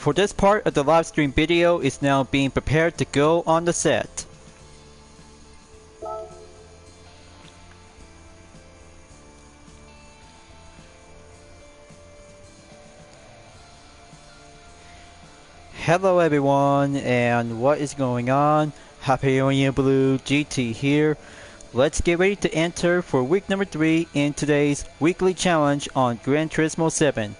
For this part of the live stream video is now being prepared to go on the set. Hello everyone, and what is going on? Hyperion-Blue-GT here. Let's get ready to enter for week number 3 in today's weekly challenge on Gran Turismo 7.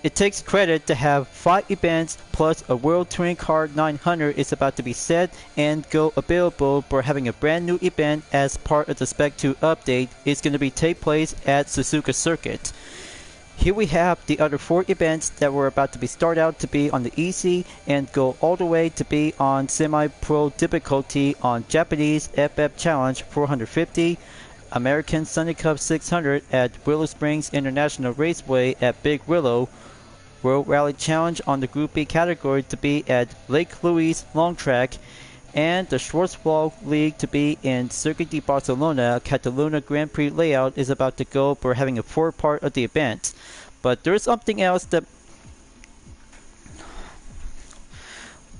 It takes credit to have 5 events plus a World Touring Car 900 is about to be set and go available for having a brand new event as part of the Spec 2 update is going to be take place at Suzuka Circuit. Here we have the other 4 events that were about to be start out to be on the easy and go all the way to be on semi-pro difficulty on Japanese FF Challenge 450, American Sunday Cup 600 at Willow Springs International Raceway at Big Willow, World Rally Challenge on the Group B category to be at Lake Louise Long Track, and the Schwarzwald League to be in Circuit de Barcelona. Catalunya Grand Prix layout is about to go for having a 4 part of the event. But there's something else that...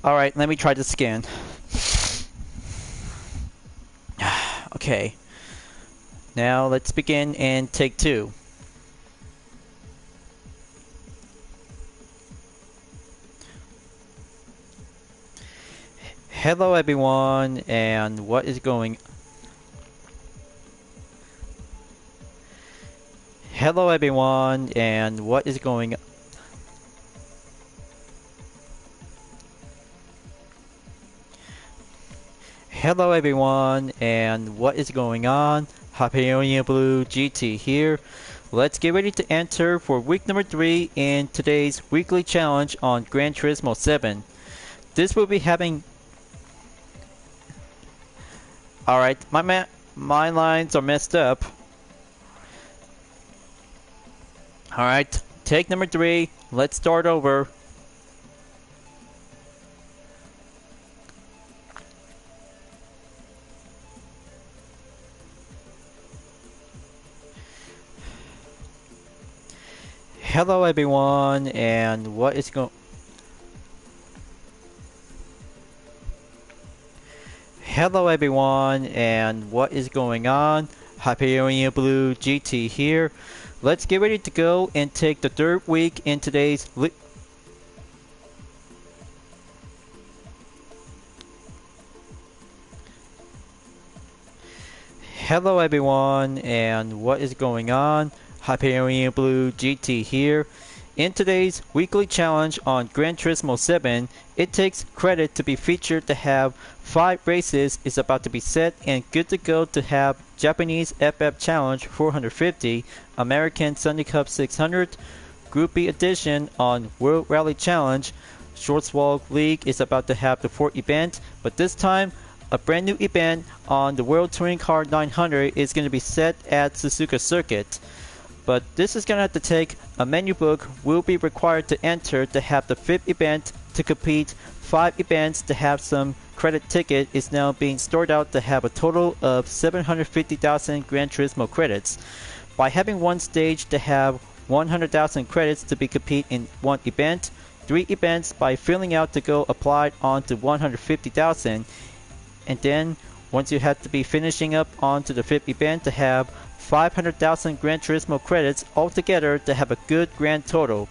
Alright, let me try this again. Okay. Now let's begin and take 2. Hello everyone, and what is going... Hello everyone, and what is going... Hello everyone, and what is going on? Hyperion-Blue-GT here. Let's get ready to enter for week number 3 in today's weekly challenge on Gran Turismo 7. This will be having... Alright, my lines are messed up. Alright, take number 3. Let's start over. Hello everyone, and what is going... Hello everyone, and what is going on? Hyperion-Blue-GT here. Let's get ready to go and take the 3rd week in today's... Hello everyone, and what is going on? Hyperion-Blue-GT here. In today's weekly challenge on Gran Turismo 7, it takes credit to be featured to have 5 races is about to be set and good to go to have Japanese FF Challenge 450, American Sunday Cup 600, Group B edition on World Rally Challenge. Schwarzwald League is about to have the 4th event, but this time a brand new event on the World Touring Car 900 is going to be set at Suzuka Circuit. But this is going to have to take a menu book will be required to enter to have the 5th event to complete 5 events to have some credit ticket is now being stored out to have a total of 750,000 Gran Turismo credits. By having one stage to have 100,000 credits to be compete in one event, 3 events by filling out to go applied onto 150,000, and then once you have to be finishing up onto the 5th event to have 500,000 Gran Turismo credits altogether to have a good grand total.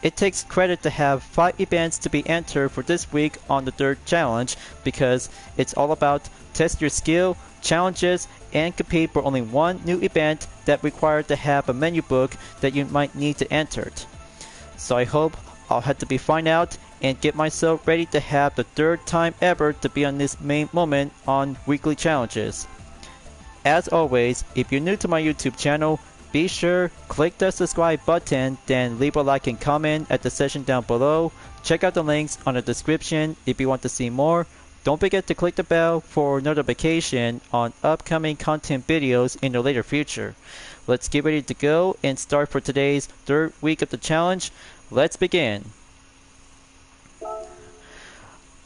It takes credit to have 5 events to be entered for this week on the 3rd challenge because it's all about test your skill, challenges, and compete for only one new event that required to have a menu book that you might need to enter it. So I hope I'll have to be find out and get myself ready to have the 3rd time ever to be on this main moment on weekly challenges. As always, if you're new to my YouTube channel, be sure click the subscribe button, then leave a like and comment at the section down below. Check out the links on the description if you want to see more. Don't forget to click the bell for notification on upcoming content videos in the later future. Let's get ready to go and start for today's 3rd week of the challenge. Let's begin.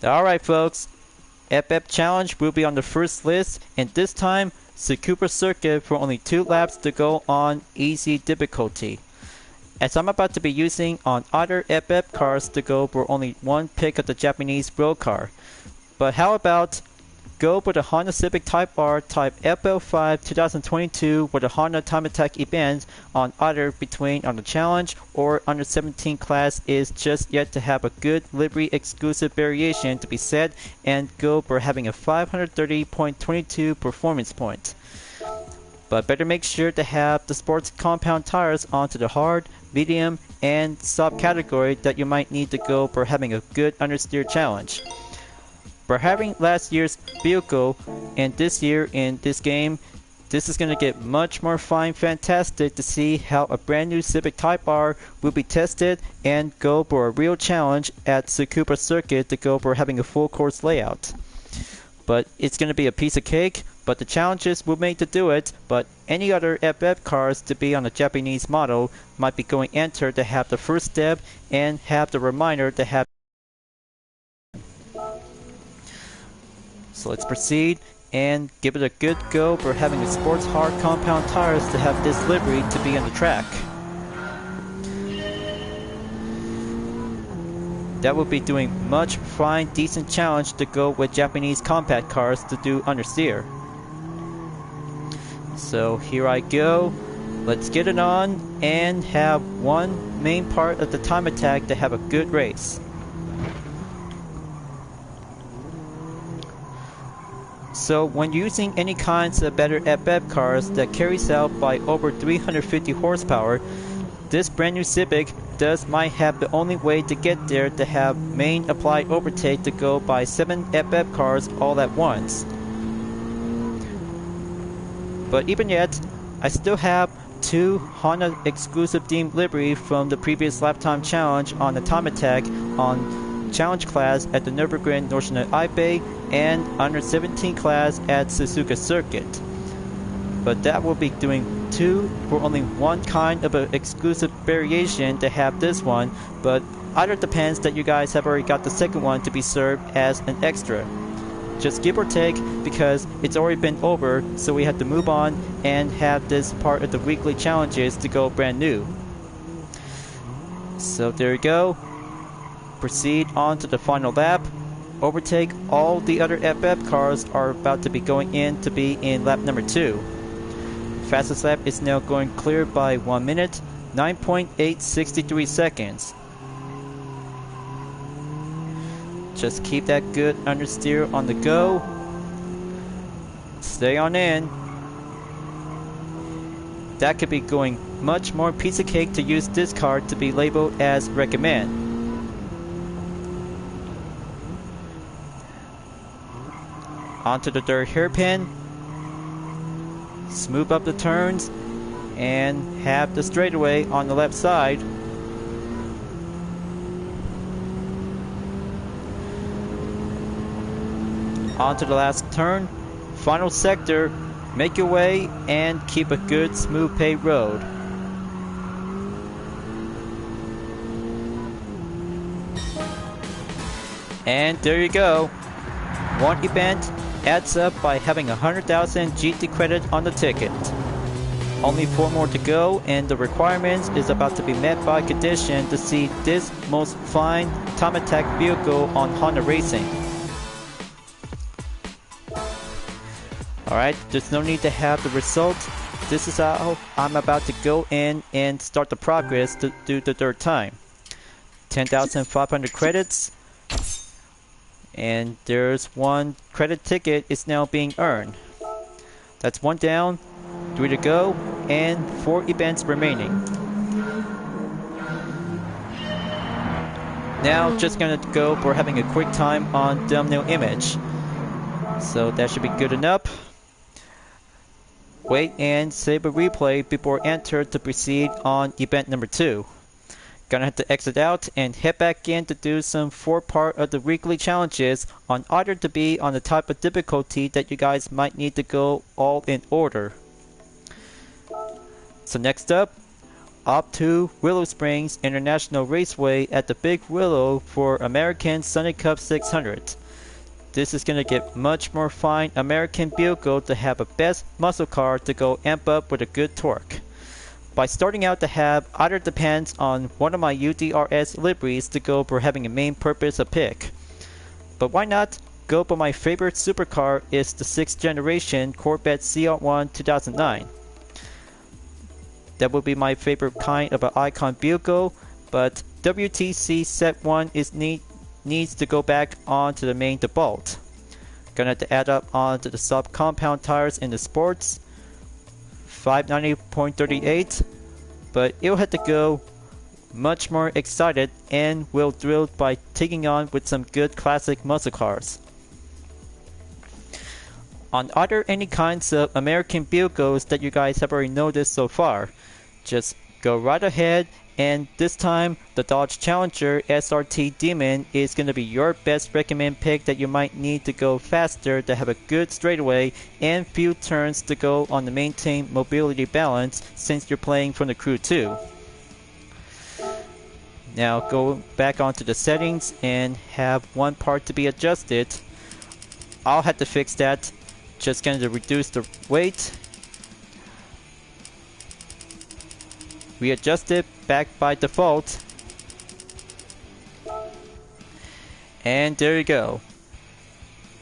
Alright folks, FF Challenge will be on the first list, and this time Suzuka Circuit for only 2 laps to go on easy difficulty. as I'm about to be using on other FF cars to go for only one pick of the Japanese road car. But how about go for the Honda Civic Type R Type FL5 2022 with the Honda Time Attack event on either between on the Challenge or under 17 class is just yet to have a good livery exclusive variation to be set and go for having a 530.22 performance point. But better make sure to have the sports compound tires onto the hard, medium, and soft category that you might need to go for having a good understeer challenge. For having last year's vehicle and this year in this game, this is going to get much more fantastic to see how a brand new Civic Type R will be tested and go for a real challenge at Tsukuba Circuit to go for having a full course layout. But it's going to be a piece of cake, but the challenges were made to do it, but any other FF cars to be on a Japanese model might be going enter to have the first step and have the reminder to have. So let's proceed and give it a good go for having the sports hard compound tires to have this livery to be on the track. That will be doing much fine decent challenge to go with Japanese compact cars to do understeer. So here I go. Let's get it on and have one main part of the time attack to have a good race. So when using any kinds of better FF cars that carries out by over 350 horsepower, this brand new Civic might have the only way to get there to have main applied overtake to go by 7 FF cars all at once. But even yet, I still have 2 Honda exclusive deemed livery from the previous lap time challenge on the time attack on challenge class at the Nürburgring Nordschleife Ipe and under 17 class at Suzuka Circuit. But that will be doing 2 for only one kind of an exclusive variation to have this one, but either depends that you guys have already got the second one to be served as an extra. Just give or take because it's already been over, so we have to move on and have this part of the weekly challenges to go brand new. So there you go. Proceed on to the final lap. Overtake all the other FF cars are about to be going in to be in lap number 2. Fastest lap is now going clear by 1 minute, 9.863 seconds. Just keep that good understeer on the go. Stay on in. That could be going much more piece of cake to use this car to be labeled as recommend. Onto the third hairpin. Smooth up the turns and have the straightaway on the left side. Onto the last turn, final sector, make your way and keep a good smooth paved road. And there you go. One event adds up by having 100,000 GT credit on the ticket. Only 4 more to go and the requirements is about to be met by condition to see this most fine time attack vehicle on Honda Racing. Alright, there's no need to have the result. This is how I'm about to go in and start the progress to do the third time. 10,500 credits. And there's 1 credit ticket is now being earned. That's 1 down, 3 to go, and 4 events remaining. Now just gonna go for having a quick time on thumbnail image. So that should be good enough. Wait and save a replay before enter to proceed on event number 2. Gonna have to exit out and head back in to do some 4-part of the weekly challenges on either to be on the type of difficulty that you guys might need to go all in order. So next up to Willow Springs International Raceway at the Big Willow for American Sunny Cup 600. This is gonna get much more fine American vehicle to have a best muscle car to go amp up with a good torque. by starting out to have either depends on one of my UDRS liveries to go for having a main purpose a pick. But why not go for my favorite supercar is the 6th generation Corvette CR1 2009. That would be my favorite kind of an icon vehicle, but WTC Set 1 needs to go back onto the main default. Gonna have to add up onto the sub-compound tires in the sports, 590.38, but it'll have to go much more excited and will thrilled by taking on with some good classic muscle cars. On other any kinds of American vehicles that you guys have already noticed so far, just go right ahead, and this time the Dodge Challenger SRT Demon is going to be your best recommend pick that you might need to go faster to have a good straightaway and few turns to go on the maintain mobility balance since you're playing from the Crew 2. Now go back onto the settings and have one part to be adjusted. I'll have to fix that. Just going to reduce the weight. Readjust it back by default. And there you go.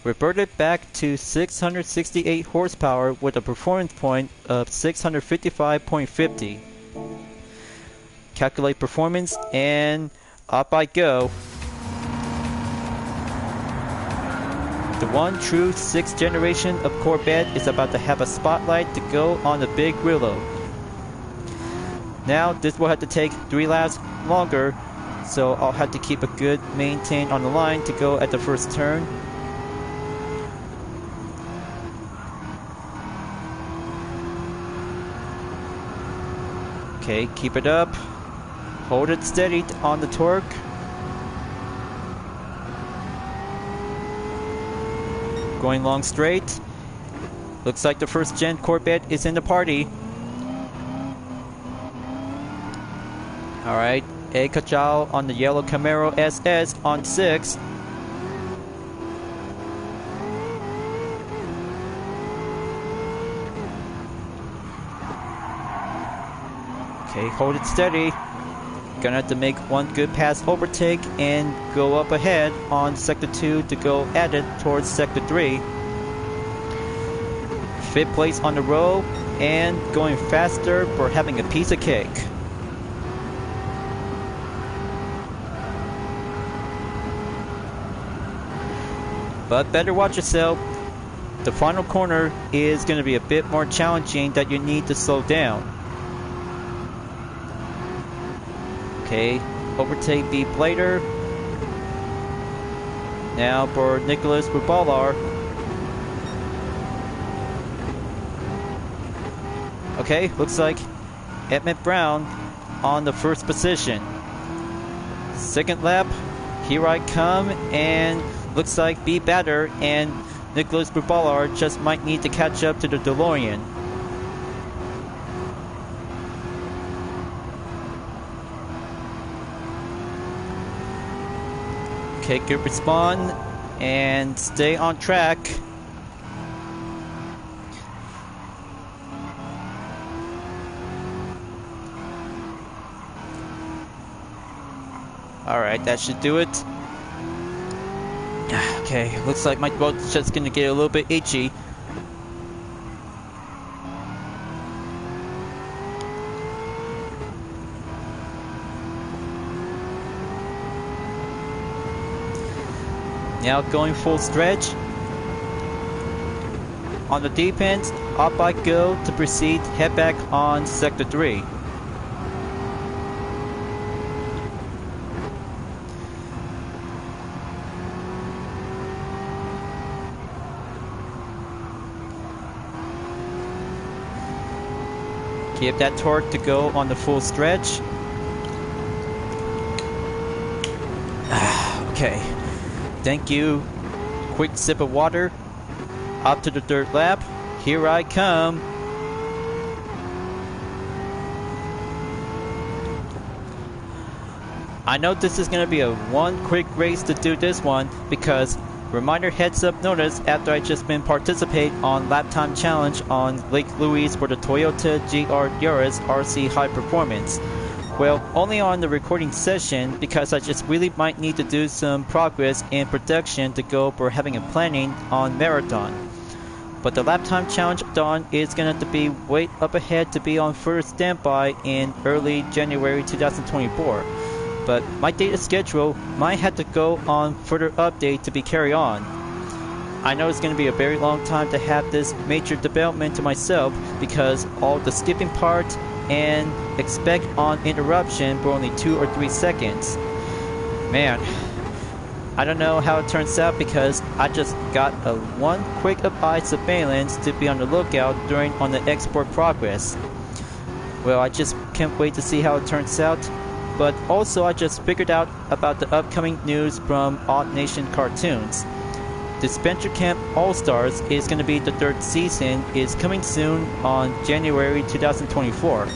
Reverted back to 668 horsepower with a performance point of 655.50. Calculate performance and up I go. The one true 6th generation of Corvette is about to have a spotlight to go on the big reload. Now this will have to take 3 laps longer, so I'll have to keep a good maintain on the line to go at the first turn. Okay, keep it up. Hold it steady on the torque. Going long straight. Looks like the first gen Corvette is in the party. Alright, A Cajal on the yellow Camaro SS on 6. Okay, hold it steady. Gonna have to make one good pass overtake and go up ahead on Sector 2 to go at it towards Sector 3. 5th place on the row and going faster for having a piece of cake. But better watch yourself. The final corner is going to be a bit more challenging that you need to slow down. Okay, overtake the Blader. Now for Nicholas Rubalar. Okay, looks like Emmett Brown on the first position. 2nd lap, here I come, and looks like be better, and Nicholas Rubalar just might need to catch up to the DeLorean. Okay, good respawn and stay on track. Alright, that should do it. Okay, looks like my throat's just gonna get a little bit itchy. Now going full stretch. On the deep end, up I go to proceed, head back on Sector 3. Give that torque to go on the full stretch. Okay, thank you. Quick sip of water. Up to the 3rd lap. Here I come. I know this is going to be a one quick race to do this one because Reminder heads up notice after I just been participate on lap time challenge on Lake Louise for the Toyota GR Yaris RC High Performance. Well, only on the recording session because I just really might need to do some progress in production to go for having a planning on marathon. But the lap time challenge done is going to have to be way up ahead to be on first standby in early January 2024. But my data schedule might have to go on further update to be carried on. I know it's going to be a very long time to have this major development to myself because all the skipping part and expect on interruption for only 2 or 3 seconds. Man, I don't know how it turns out because I just got a one quick eye surveillance to be on the lookout during on the export progress. Well, I just can't wait to see how it turns out. But also I just figured out about the upcoming news from Odd Nation Cartoons. The Adventure Camp All-Stars is going to be the 3rd season, is coming soon on January 2024.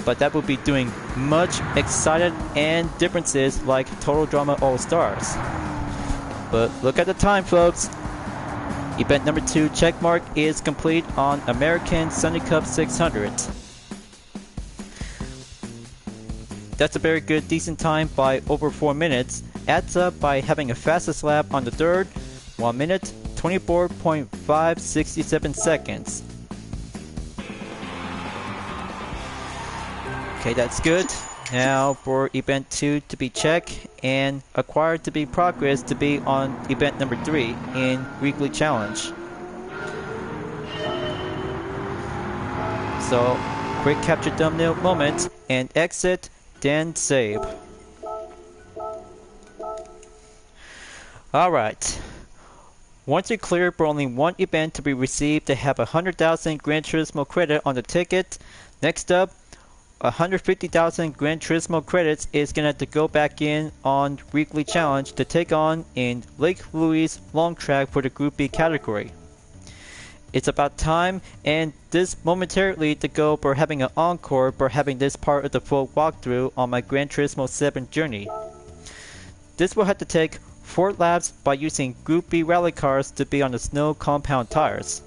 But that will be doing much excited and differences like Total Drama All-Stars. But look at the time, folks. Event number 2 checkmark is complete on American Sunday Cup 600. That's a very good decent time by over 4 minutes, adds up by having a fastest lap on the 3rd, 1 minute 24.567 seconds. Okay, that's good. Now for event 2 to be checked and acquired to be progress to be on event number 3 in weekly challenge. So quick capture thumbnail moment and exit. Then save. Alright. Once you're cleared for only one event to be received to have 100,000 Gran Turismo credit on the ticket, next up, 150,000 Gran Turismo credits is going to have to go back in on weekly challenge to take on in Lake Louise long track for the Group B category. It's about time and this momentarily to go for having an encore for having this part of the full walkthrough on my Gran Turismo 7 journey. This will have to take 4 laps by using Group B rally cars to be on the snow compound tires.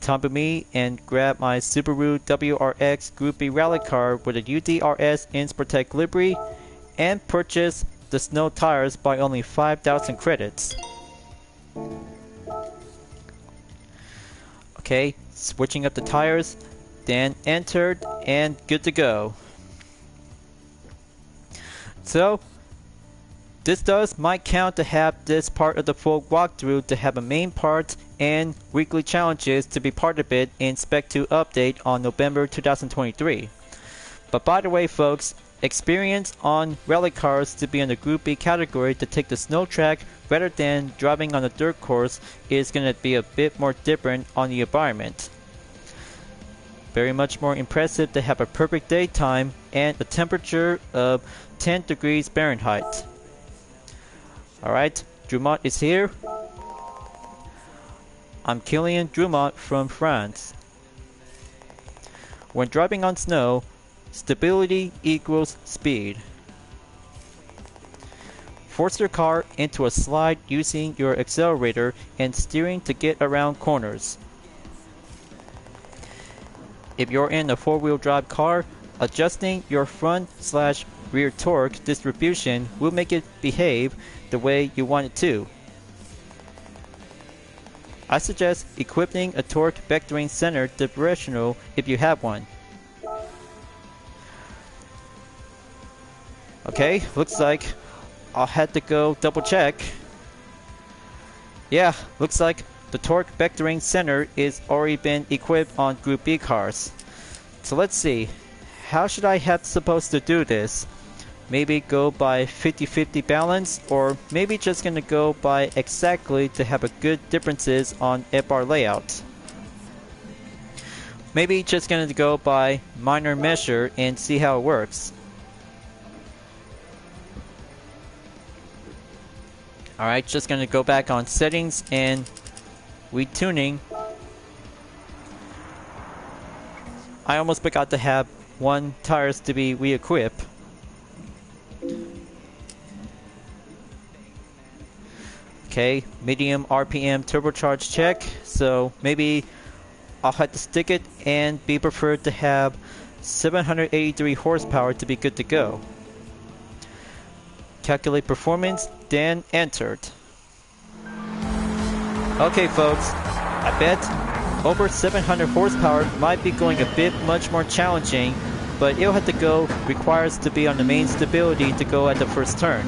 Time for me and grab my Subaru WRX Group B rally car with a UDRS InSportec livery and purchase the snow tires by only 5,000 credits. Okay, switching up the tires, then entered and good to go. So, this might count to have this part of the full walkthrough to have a main part and weekly challenges to be part of it in Spec 2 update on November 2023. But by the way folks, experience on rally cars to be in the Group B category to take the snow track rather than driving on the dirt course is going to be a bit more different on the environment. Very much more impressive to have a perfect daytime and a temperature of 10 degrees Fahrenheit. Alright, Drumont is here. I'm Kylian Drumont from France. When driving on snow, stability equals speed. Force your car into a slide using your accelerator and steering to get around corners. If you're in a 4-wheel drive car, adjusting your front/rear torque distribution will make it behave the way you want it to. I suggest equipping a torque vectoring center differential if you have one. Okay, looks like I'll have to go double check. Yeah, looks like the torque vectoring center is already been equipped on Group B cars. So let's see, how should I have supposed to do this? Maybe go by 50-50 balance, or maybe just gonna go by exactly to have a good differences on FR layout. Maybe just gonna go by minor measure and see how it works. Alright, just gonna go back on settings and retuning. I almost forgot to have one tires to be Okay, medium RPM turbocharged check, so maybe I'll have to stick it and be preferred to have 783 horsepower to be good to go. Calculate performance, then entered. Okay folks, I bet over 700 horsepower might be going a bit much more challenging, but it'll have to go, requires to be on the main stability to go at the first turn.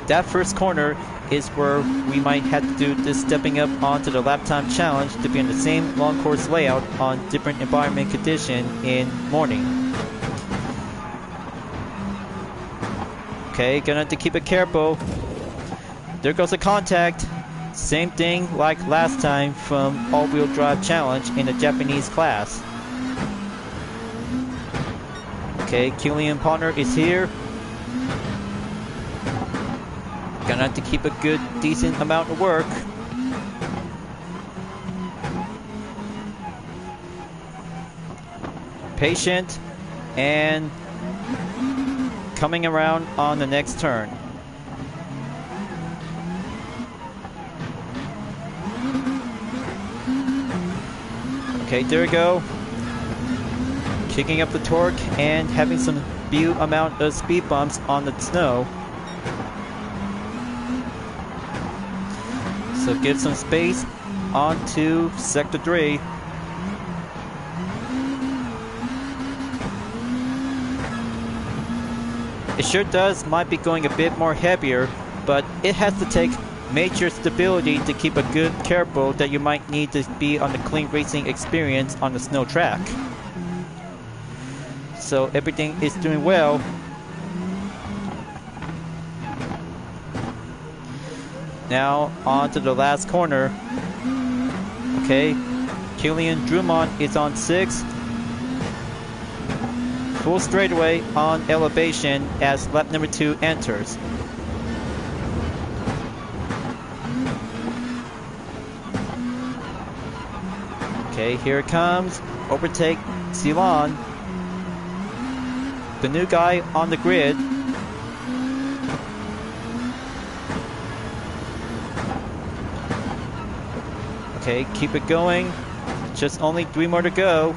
That first corner is where we might have to do this stepping up onto the lap time challenge to be in the same long course layout on different environment condition in morning. Okay, gonna have to keep it careful. There goes a contact. Same thing like last time from all-wheel drive challenge in the Japanese class. Okay, Kilian Palmer is here. Gonna have to keep a good, decent amount of work. Patient and coming around on the next turn. Okay, there we go. Kicking up the torque and having some few amount of speed bumps on the snow. So give some space onto Sector 3. It sure does might be going a bit more heavier, but it has to take major stability to keep a good careful that you might need to be on the clean racing experience on the snow track. So everything is doing well. Now on to the last corner. Okay, Kilian Drummond is on 6th. Full straightaway on elevation as lap number 2 enters. Okay, here it comes. Overtake Ceylon. The new guy on the grid. Okay, keep it going. Just only 3 more to go.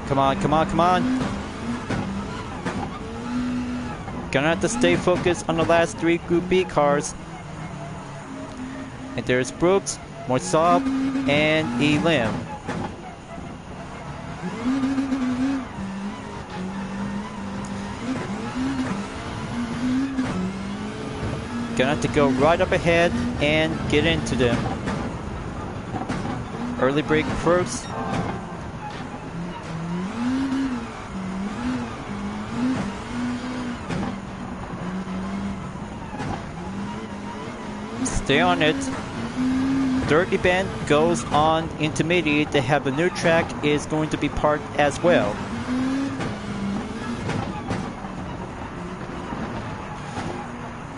Come on, come on, come on. Gonna have to stay focused on the last 3 Group B cars. And there's Brooks, Morsab, and Elim. Gonna have to go right up ahead and get into them. Early brake first. Stay on it. Third event goes on intermediate. They have a new track is going to be parked as well.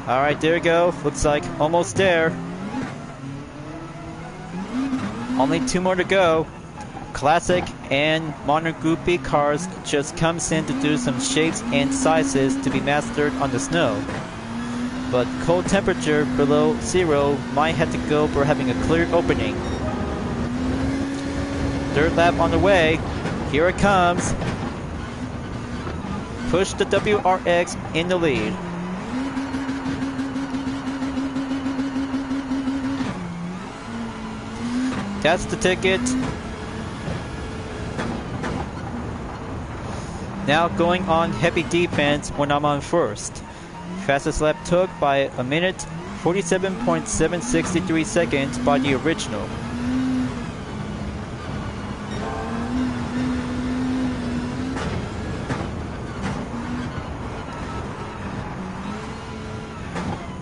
Alright, there we go. Looks like almost there. Only 2 more to go. Classic and modern Group B cars just comes in to do some shapes and sizes to be mastered on the snow. But cold temperature below 0 might have to go for having a clear opening. Third lap on the way. Here it comes. Push the WRX in the lead. That's the ticket. Now going on heavy defense when I'm on first. Fastest lap took by 1 minute, 47.763 seconds by the original.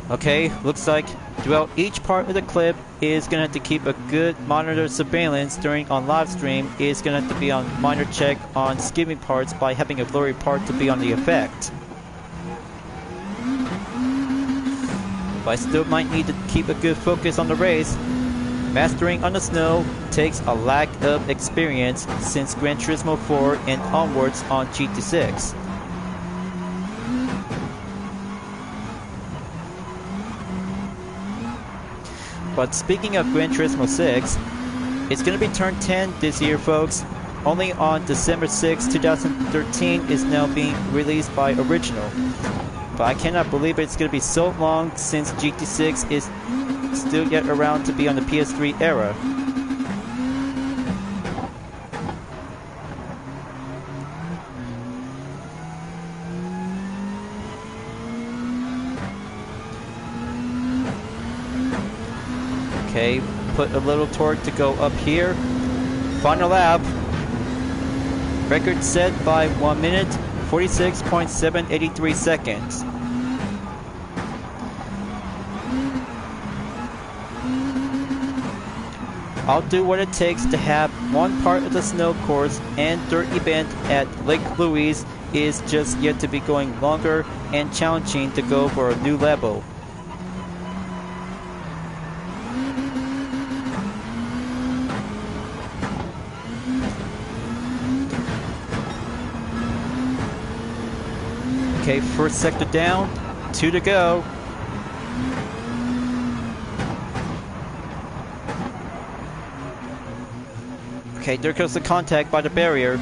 Okay, looks like throughout each part of the clip is gonna have to keep a good monitor surveillance during on live stream. Is gonna have to be on minor check on skimming parts by having a blurry part to be on the effect. But I still might need to keep a good focus on the race. Mastering on the snow takes a lack of experience since Gran Turismo 4 and onwards on GT6. But speaking of Gran Turismo 6, it's going to be turned 10 this year, folks. Only on December 6, 2013 is now being released by Original. But I cannot believe it's going to be so long since GT6 is still yet around to be on the PS3 era. Okay, put a little torque to go up here. Final lap. Record set by 1 minute, 46.783 seconds. I'll do what it takes to have one part of the snow course and dirt event at Lake Louise is just yet to be going longer and challenging to go for a new level. Okay, first sector down, 2 to go. Okay, there goes the contact by the barrier.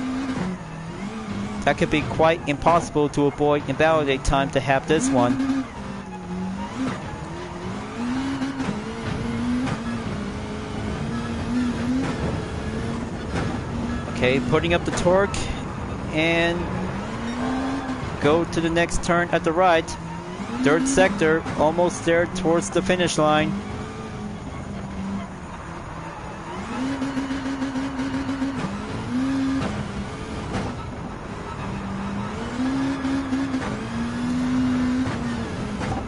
That could be quite impossible to avoid invalidate time to have this one. Okay, putting up the torque and go to the next turn at the right. Third sector, almost there towards the finish line.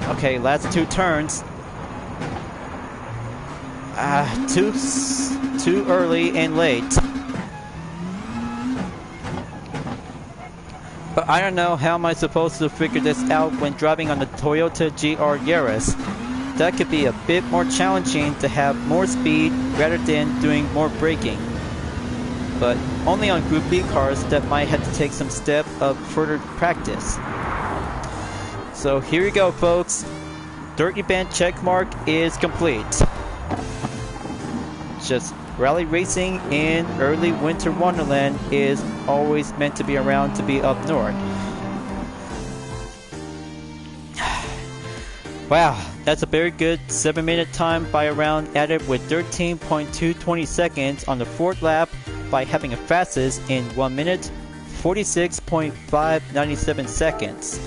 Okay, last 2 turns. Too early and late. But I don't know how am I supposed to figure this out when driving on the Toyota GR Yaris. That could be a bit more challenging to have more speed rather than doing more braking. But only on Group B cars that might have to take some step of further practice. So here you go, folks. Dirt event checkmark is complete. Just rally racing in early winter wonderland is always meant to be around to be up north. Wow, that's a very good 7-minute time by a round added with 13.220 seconds on the 4th lap by having a fastest in 1 minute, 46.597 seconds.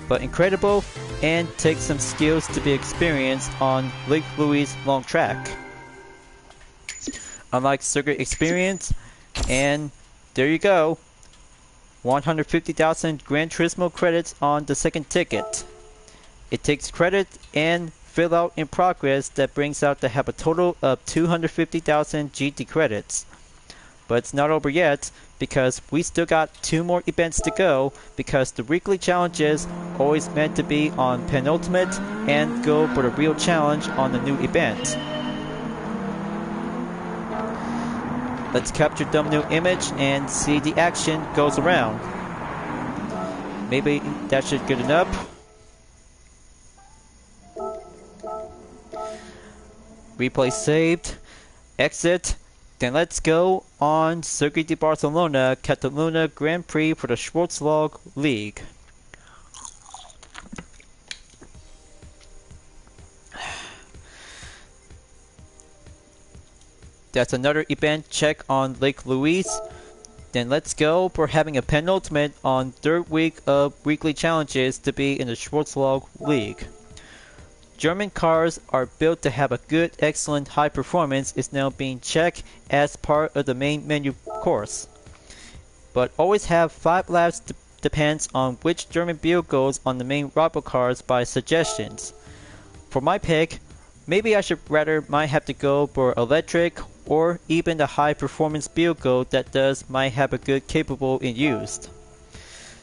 But incredible and takes some skills to be experienced on Lake Louise long track. Unlike circuit experience, and there you go, 150,000 Gran Turismo credits on the second ticket. It takes credit and fill out in progress that brings out to have a total of 250,000 GT credits. But it's not over yet because we still got 2 more events to go because the weekly challenges always meant to be on penultimate and go for the real challenge on the new event. Let's capture thumbnail image and see the action goes around. Maybe that should good enough. Replay saved. Exit. Then let's go on Circuit de Barcelona, Catalunya Grand Prix for the Schwarzlog League. That's another event check on Lake Louise. Then let's go for having a penultimate on 3rd week of weekly challenges to be in the Schwarzlog League. German cars are built to have a good, excellent, high performance is now being checked as part of the main menu course. But always have 5 laps depends on which German build goes on the main rival cars by suggestions. For my pick, maybe I should rather might have to go for electric or even the high performance build go that does might have a good capable in used.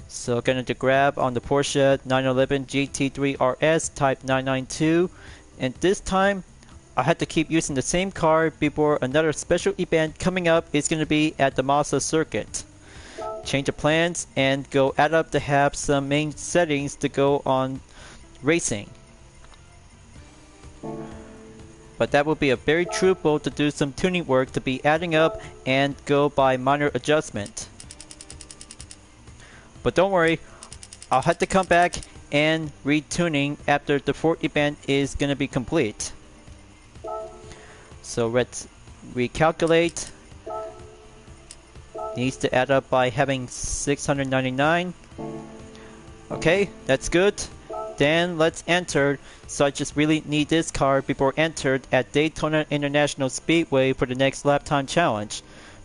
So going to grab on the Porsche 911 GT3 RS Type 992, and this time I have to keep using the same car before another special event coming up is going to be at the Mazda circuit. Change of plans and go add up to have some main settings to go on racing. But that will be a very truthful to do some tuning work to be adding up and go by minor adjustment. But don't worry, I'll have to come back and retuning after the 4th event is going to be complete. So let's recalculate. Needs to add up by having 699. Okay, that's good. Then let's enter. So I just really need this car before entered at Daytona International Speedway for the next lap time challenge.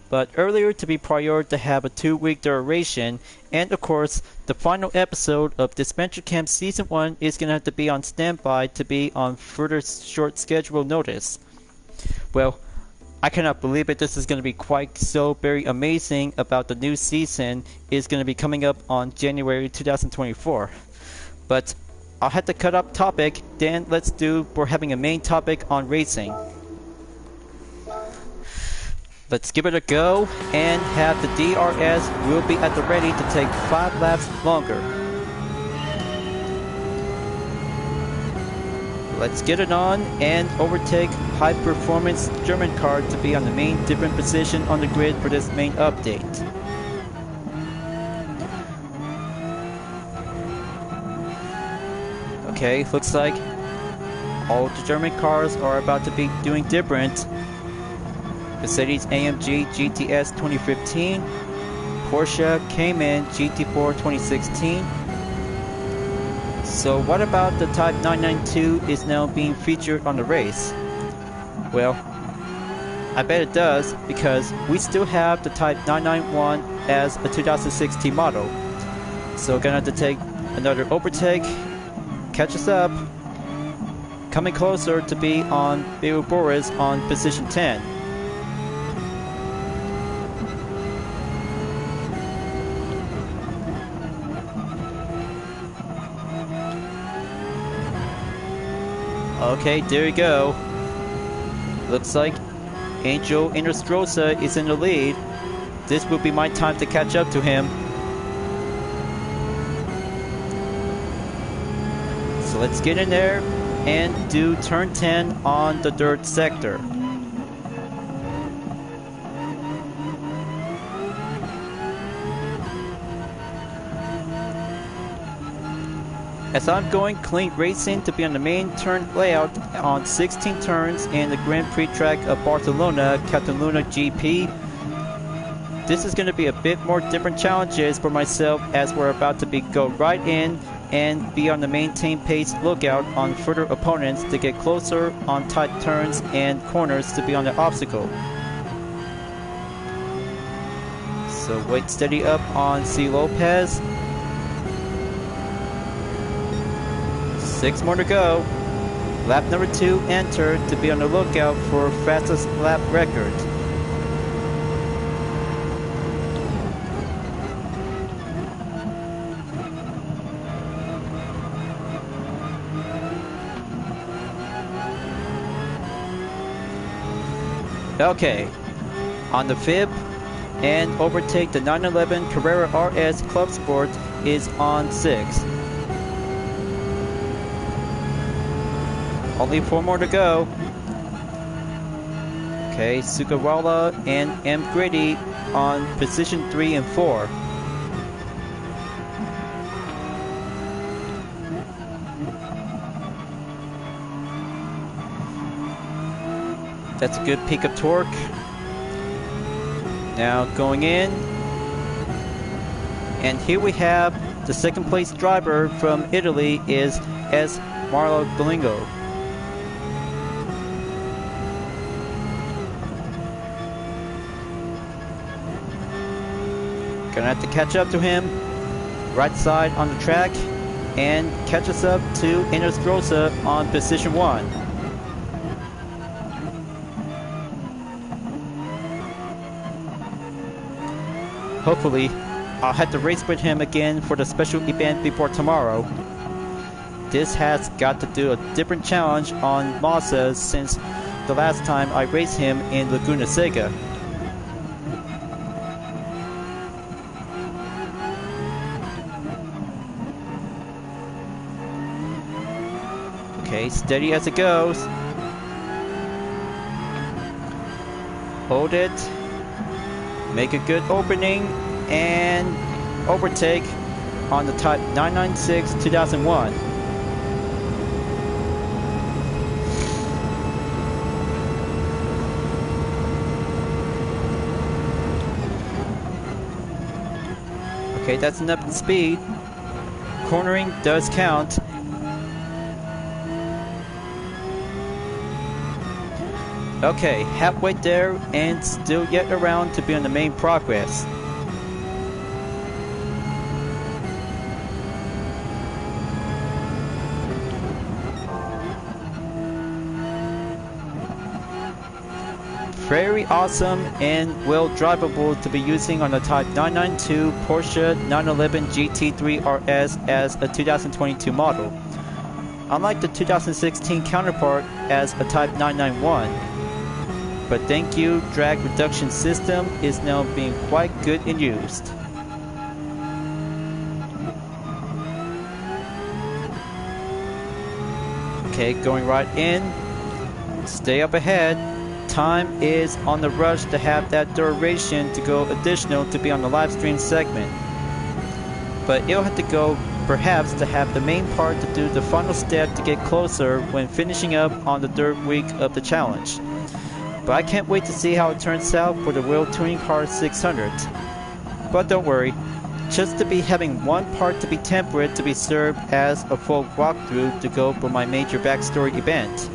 But earlier to be prior to have a 2-week duration, and of course the final episode of Dispenser Camp Season 1 is going to have to be on standby to be on further short schedule notice. Well, I cannot believe it, this is going to be quite so very amazing about the new season is going to be coming up on January 2024. But I'll have to cut up topic, then we're having a main topic on racing. Let's give it a go and have the DRS will be at the ready to take 5 laps longer. Let's get it on and overtake high performance German car to be on the main different position on the grid for this main update. Okay, looks like all the German cars are about to be doing different. Mercedes-AMG GTS 2015, Porsche Cayman GT4 2016. So what about the Type 992 is now being featured on the race? Well, I bet it does because we still have the Type 991 as a 2016 model. So gonna have to take another overtake, catch us up, coming closer to be on Bill Boris on position 10. Okay, there you go. Looks like Angel Inestrosa is in the lead. This will be my time to catch up to him. So let's get in there and do turn 10 on the dirt sector. As I'm going clean racing to be on the main turn layout on 16 turns in the Grand Prix track of Barcelona, Catalunya GP. This is going to be a bit more different challenges for myself as we're about to go right in and be on the maintain pace lookout on further opponents to get closer on tight turns and corners to be on the obstacle. So wait steady up on C. Lopez. 6 more to go. Lap number 2 entered to be on the lookout for fastest lap record. Okay, on the fib and overtake the 911 Carrera RS Club Sport is on 6. Only 4 more to go. Okay, Sugawara and M. Grady on position 3 and 4. That's a good peak of torque. Now going in. And here we have the second place driver from Italy is S. Marlo Galingo. Gonna have to catch up to him. Right side on the track. And catch us up to Inestrosa on position 1. Hopefully, I'll have to race with him again for the special event before tomorrow. This has got to do a different challenge on Mazda since the last time I raced him in Laguna Seca. Okay, steady as it goes. Hold it. Make a good opening and overtake on the Type 996 2001. Okay, that's enough speed. Cornering does count. Okay, halfway there and still yet around to be on the main progress. Very awesome and well drivable to be using on the Type 992 Porsche 911 GT3 RS as a 2022 model. Unlike the 2016 counterpart as a Type 991. But thank you, drag reduction system is now being quite good in used. Okay, going right in. Stay up ahead. Time is on the rush to have that duration to go additional to be on the live stream segment. But it'll have to go perhaps to have the main part to do the final step to get closer when finishing up on the third week of the challenge. But I can't wait to see how it turns out for the World Touring Car 600. But don't worry, just to be having one part to be temperate to be served as a full walkthrough to go for my major backstory event.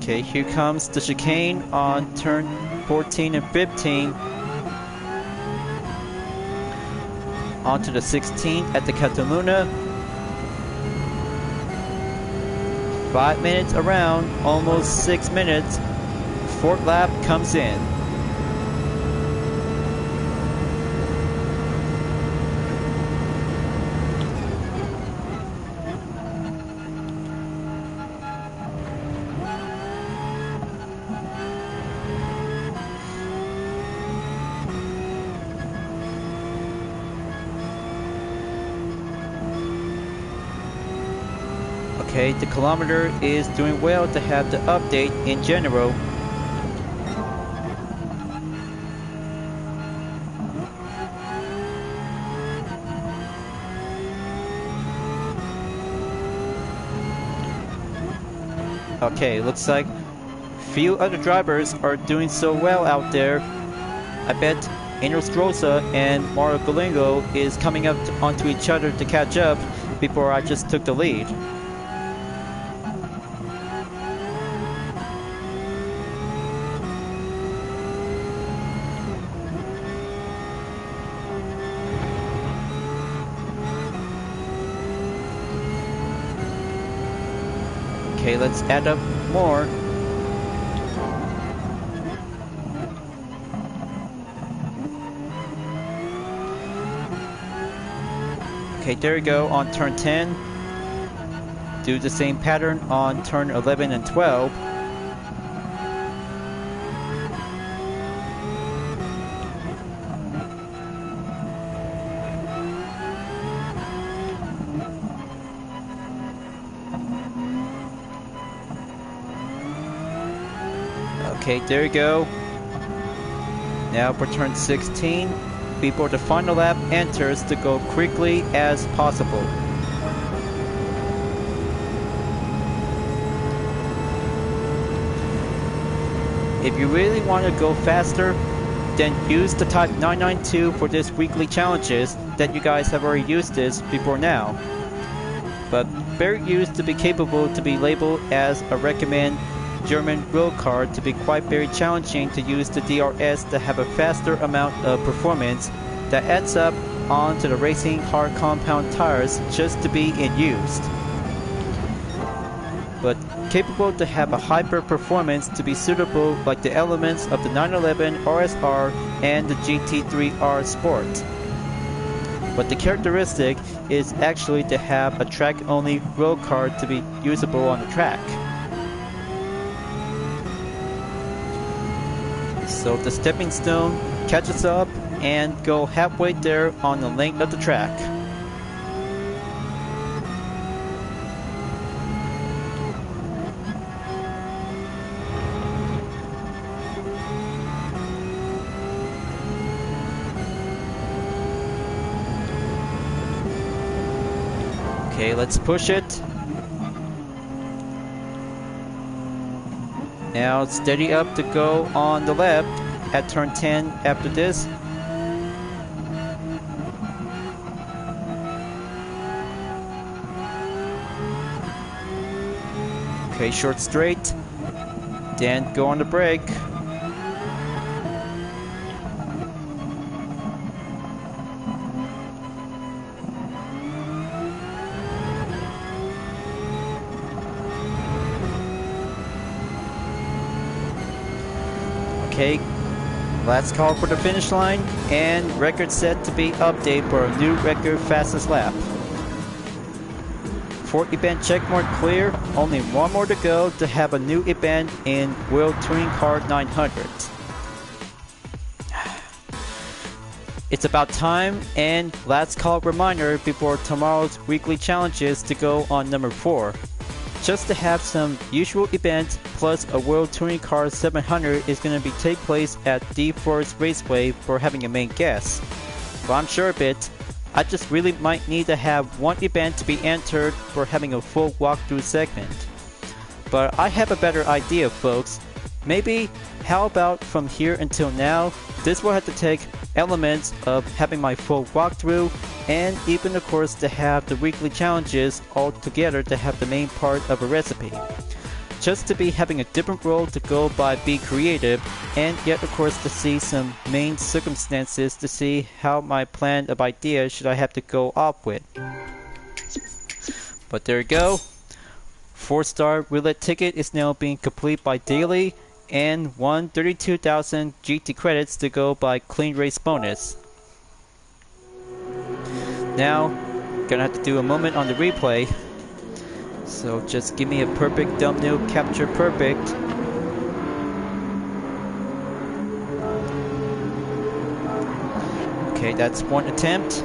Okay, here comes the chicane on turn 14 and 15. Onto the 16th at the Cataluna. 5 minutes around, almost 6 minutes. Fourth lap comes in. Okay, the kilometer is doing well to have the update in general. Okay, looks like few other drivers are doing so well out there. I bet Inostroza and Mario Galingo is coming up onto each other to catch up before I just took the lead. Okay, let's add up more. Okay, there we go on turn 10. Do the same pattern on turn 11 and 12. Okay, there you go. Now for turn 16, before the final lap enters to go quickly as possible. If you really want to go faster, then use the Type 992 for this weekly challenges that you guys have already used this before now. But very used to be capable to be labeled as a recommend German road car to be quite very challenging to use the DRS to have a faster amount of performance that adds up onto the racing hard compound tires just to be in use. But capable to have a hyper performance to be suitable like the elements of the 911 RSR and the GT3R Sport. but the characteristic is actually to have a track-only road car to be usable on the track. So the stepping stone catches up and go halfway there on the length of the track. Okay, let's push it. Now steady up to go on the left at turn 10 after this. Okay, short straight. Then go on the brake. Okay, last call for the finish line, and record set to be updated for a new record fastest lap. 4th event checkmark clear, only one more to go to have a new event in World Touring Car 900. It's about time, and last call reminder before tomorrow's weekly challenges to go on number 4. Just to have some usual events plus a World Touring Car 700 is going to be take place at D Forest Raceway for having a main guest. Well, I'm sure of it. I just really might need to have one event to be entered for having a full walkthrough segment. But I have a better idea, folks. Maybe, how about from here until now, this will have to take elements of having my full walkthrough and even of course to have the weekly challenges all together to have the main part of a recipe. Just to be having a different role to go by be creative, and yet of course to see some main circumstances to see how my plan of idea should I have to go off with. But there you go. 4-star roulette ticket is now being complete by daily, and 132,000 GT credits to go by clean race bonus. Now, gonna have to do a moment on the replay. So just give me a perfect thumbnail capture perfect. Okay, that's one attempt.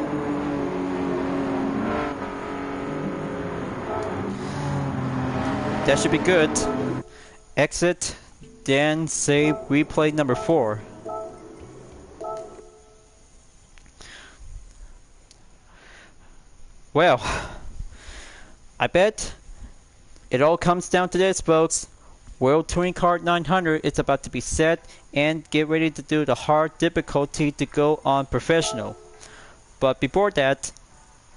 That should be good. Exit, then save replay number 4. Well, I bet it all comes down to this, folks. World Touring Car 900 is about to be set, and get ready to do the hard difficulty to go on professional. But before that,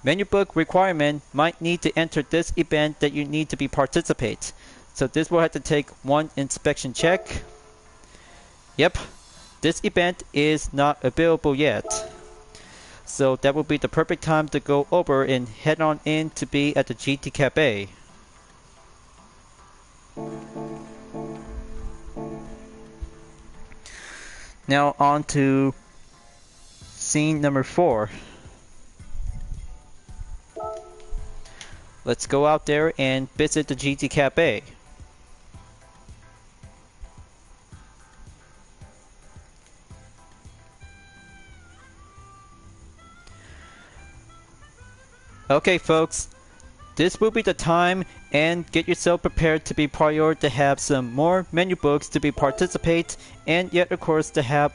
menu book requirement might need to enter this event that you need to be participate. So this will have to take one inspection check. Yep, this event is not available yet. So that will be the perfect time to go over and head on in to be at the GT Cafe. Now on to scene number 4. Let's go out there and visit the GT Cafe. Okay folks, this will be the time, and get yourself prepared to be prior to have some more menu books to be participate, and yet of course to have...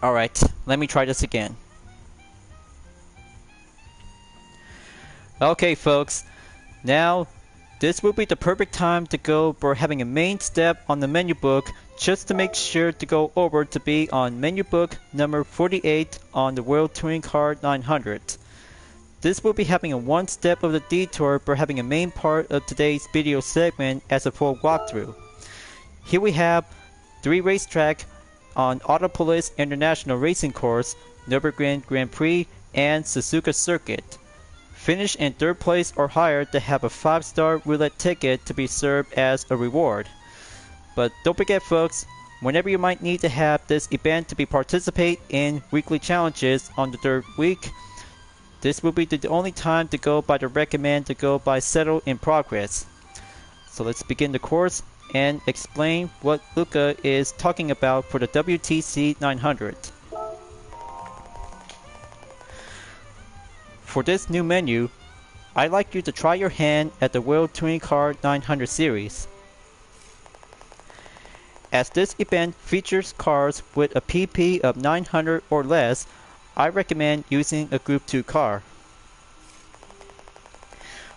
Alright, let me try this again. Okay folks, now this will be the perfect time to go for having a main step on the menu book, just to make sure to go over to be on menu book number 48 on the World Touring Car 900. This will be having a one step of the detour for having a main part of today's video segment as a full walkthrough. Here we have 3 racetrack on Autopolis International Racing Course, Nürburgring Grand Prix, and Suzuka Circuit. Finish in 3rd place or higher to have a 5-star roulette ticket to be served as a reward. But don't forget folks, whenever you might need to have this event to be participate in weekly challenges on the 3rd week, this will be the only time to go by the recommend to go by settle in progress. So let's begin the course and explain what Luca is talking about for the WTC 900. For this new menu, I'd like you to try your hand at the World Touring Car 900 series. As this event features cars with a PP of 900 or less, I recommend using a Group 2 car.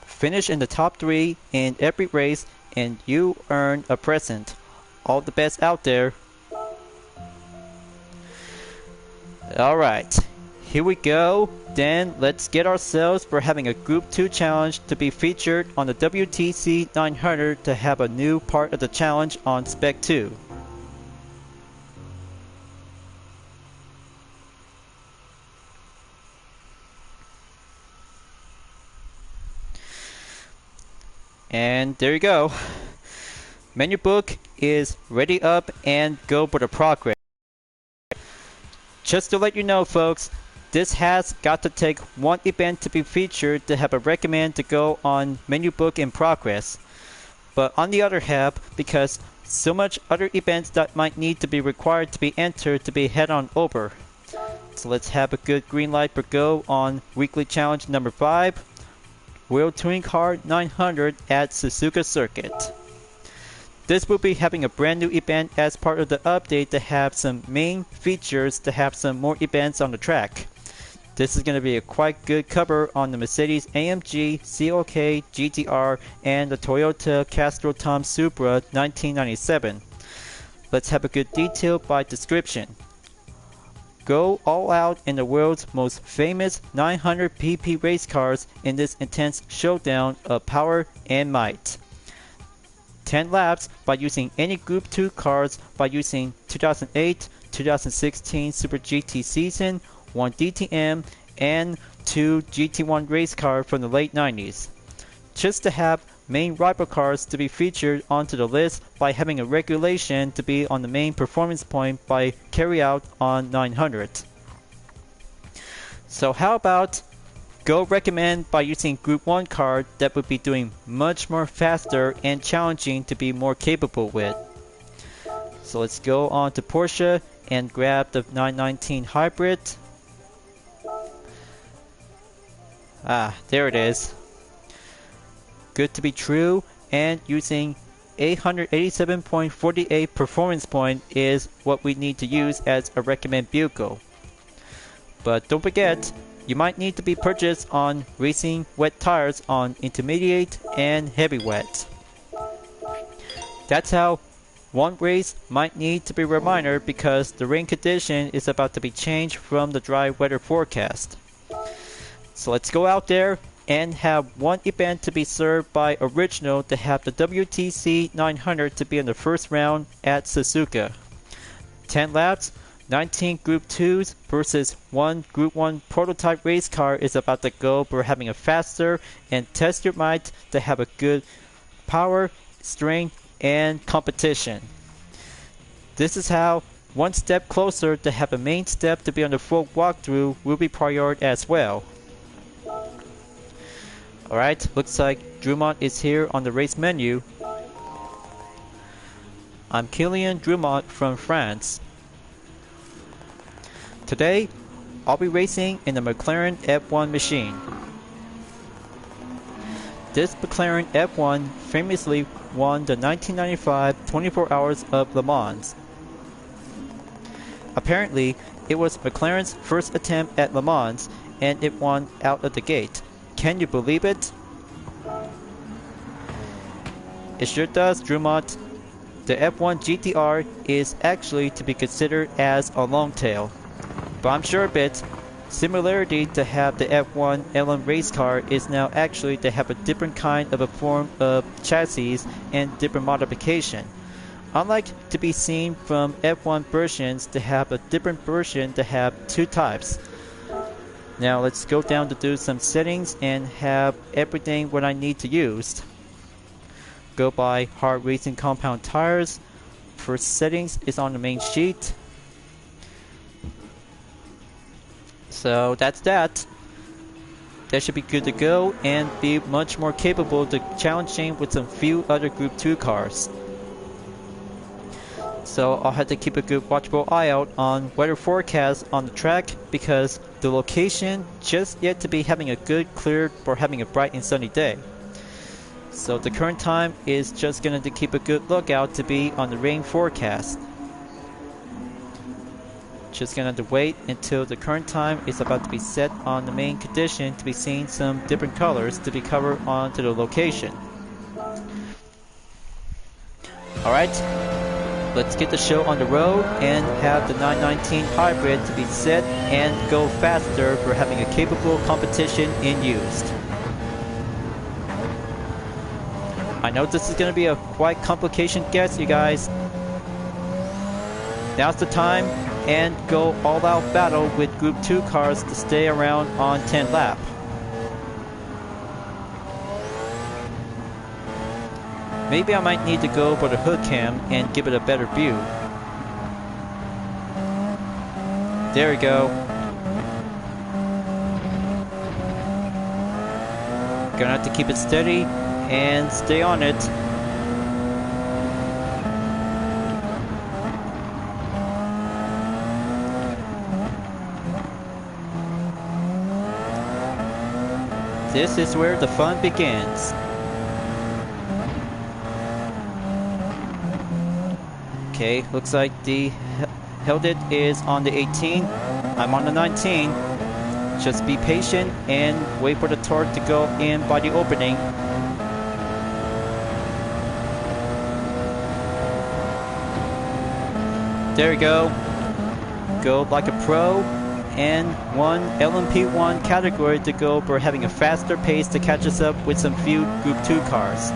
Finish in the top 3 in every race and you earn a present. All the best out there. Alright, here we go. Then let's get ourselves for having a Group 2 challenge to be featured on the WTC 900 to have a new part of the challenge on Spec 2. And there you go. Menu book is ready up and go for the progress. Just to let you know, folks, this has got to take one event to be featured to have a recommend to go on menu book in progress. But on the other hand, because so much other events that might need to be required to be entered to be head on over. So let's have a good green light for go on weekly challenge number 5. World Touring Car 900 at Suzuka Circuit. This will be having a brand new event as part of the update to have some main features to have some more events on the track. This is going to be a quite good cover on the Mercedes AMG CLK GTR and the Toyota Castrol-Tom Supra 1997. Let's have a good detail by description. Go all out in the world's most famous 900 pp race cars in this intense showdown of power and might. 10 laps by using any Group 2 cars by using 2008, 2016 Super GT season, 1 DTM, and 2 GT1 race car from the late 90s. Just to have main rival cars to be featured onto the list by having a regulation to be on the main performance point by carry out on 900. So how about go recommend by using Group 1 car that would be doing much more faster and challenging to be more capable with. So let's go on to Porsche and grab the 919 Hybrid. There it is. Good to be true, and using 887.48 performance point is what we need to use as a recommend vehicle. But don't forget, you might need to be purchased on racing wet tires on intermediate and heavy wet. That's how one race might need to be a reminder because the rain condition is about to be changed from the dry weather forecast. So let's go out there and have one event to be served by Original to have the WTC 900 to be in the first round at Suzuka. 10 laps, 19 Group 2s versus 1 Group 1 prototype race car is about to go for having a faster and test your might to have a good power, strength, and competition. This is how one step closer to have a main step to be on the full walkthrough will be prioritized as well. Alright, looks like Drumont is here on the race menu. I'm Kylian Drumont from France. Today, I'll be racing in the McLaren F1 machine. This McLaren F1 famously won the 1995 24 Hours of Le Mans. Apparently, it was McLaren's first attempt at Le Mans and it won out of the gate. Can you believe it? It sure does, Drumont. The F1 GTR is actually to be considered as a long tail. But I'm sure a bit, similarity to have the F1 LM race car is now actually to have a different kind of a form of chassis and different modification. Unlike to be seen from F1 versions to have a different version to have two types. Now let's go down to do some settings and have everything what I need to use. Go by hard racing compound tires, First settings is on the main sheet. So that's that. That should be good to go and be much more capable to challenging with some few other Group 2 cars. So I'll have to keep a good watchful eye out on weather forecast on the track because the location just yet to be having a good clear or having a bright and sunny day. So the current time is just going to keep a good lookout to be on the rain forecast. Just going to wait until the current time is about to be set on the main condition to be seeing some different colors to be covered onto the location. Alright, let's get the show on the road and have the 919 hybrid to be set and go faster for having a capable competition in used. I know this is going to be a quite complication guess, you guys. Now's the time and go all-out battle with Group 2 cars to stay around on 10 lap. Maybe I might need to go for the hood cam and give it a better view. There we go. Gonna have to keep it steady and stay on it. This is where the fun begins. Okay, looks like the held it is on the 18. I'm on the 19. Just be patient and wait for the torque to go in by the opening. There we go. Go like a pro. And one LMP1 category to go for having a faster pace to catch us up with some few Group 2 cars.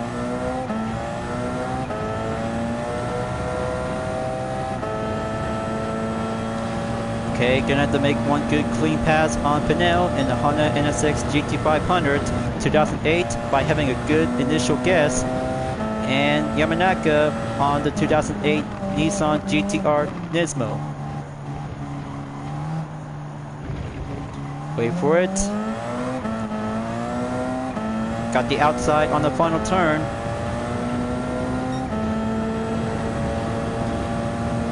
Okay, gonna have to make one good clean pass on Pinel in the Honda NSX GT500 2008 by having a good initial guess, and Yamanaka on the 2008 Nissan GTR Nismo. Wait for it. Got the outside on the final turn.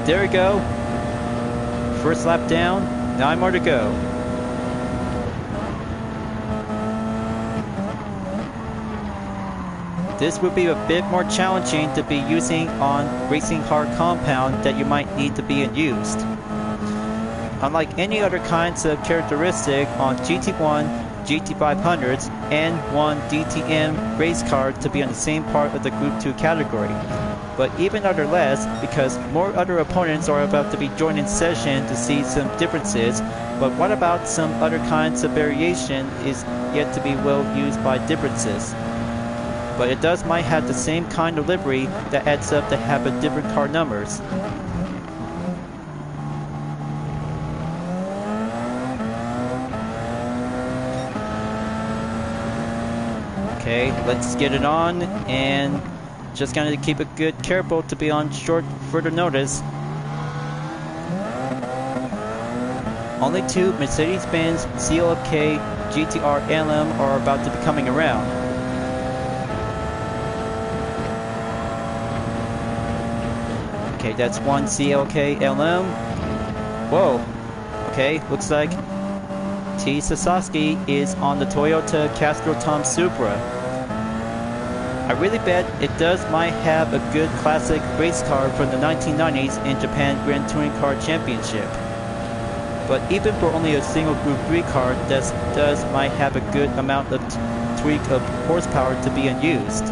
There we go. First lap down, 9 more to go. This would be a bit more challenging to be using on racing hard compound that you might need to be in used. Unlike any other kinds of characteristic on GT1, GT500s, and one DTM race car to be on the same part of the Group 2 category. But even other less, because more other opponents are about to be joining session to see some differences, but what about some other kinds of variation is yet to be well used by differences. But it does might have the same kind of livery that adds up to have a different car numbers. Okay, let's get it on, and just gonna keep it good careful to be on short further notice. Only two Mercedes-Benz CLK GTR LM are about to be coming around. Okay, that's one CLK LM. Whoa. Okay, looks like T. Sasaki is on the Toyota Castro-Tom Supra. I really bet it might have a good classic race car from the 1990s in Japan Grand Touring Car Championship. But even for only a single Group 3 car, this might have a good amount of tweak of horsepower to be unused.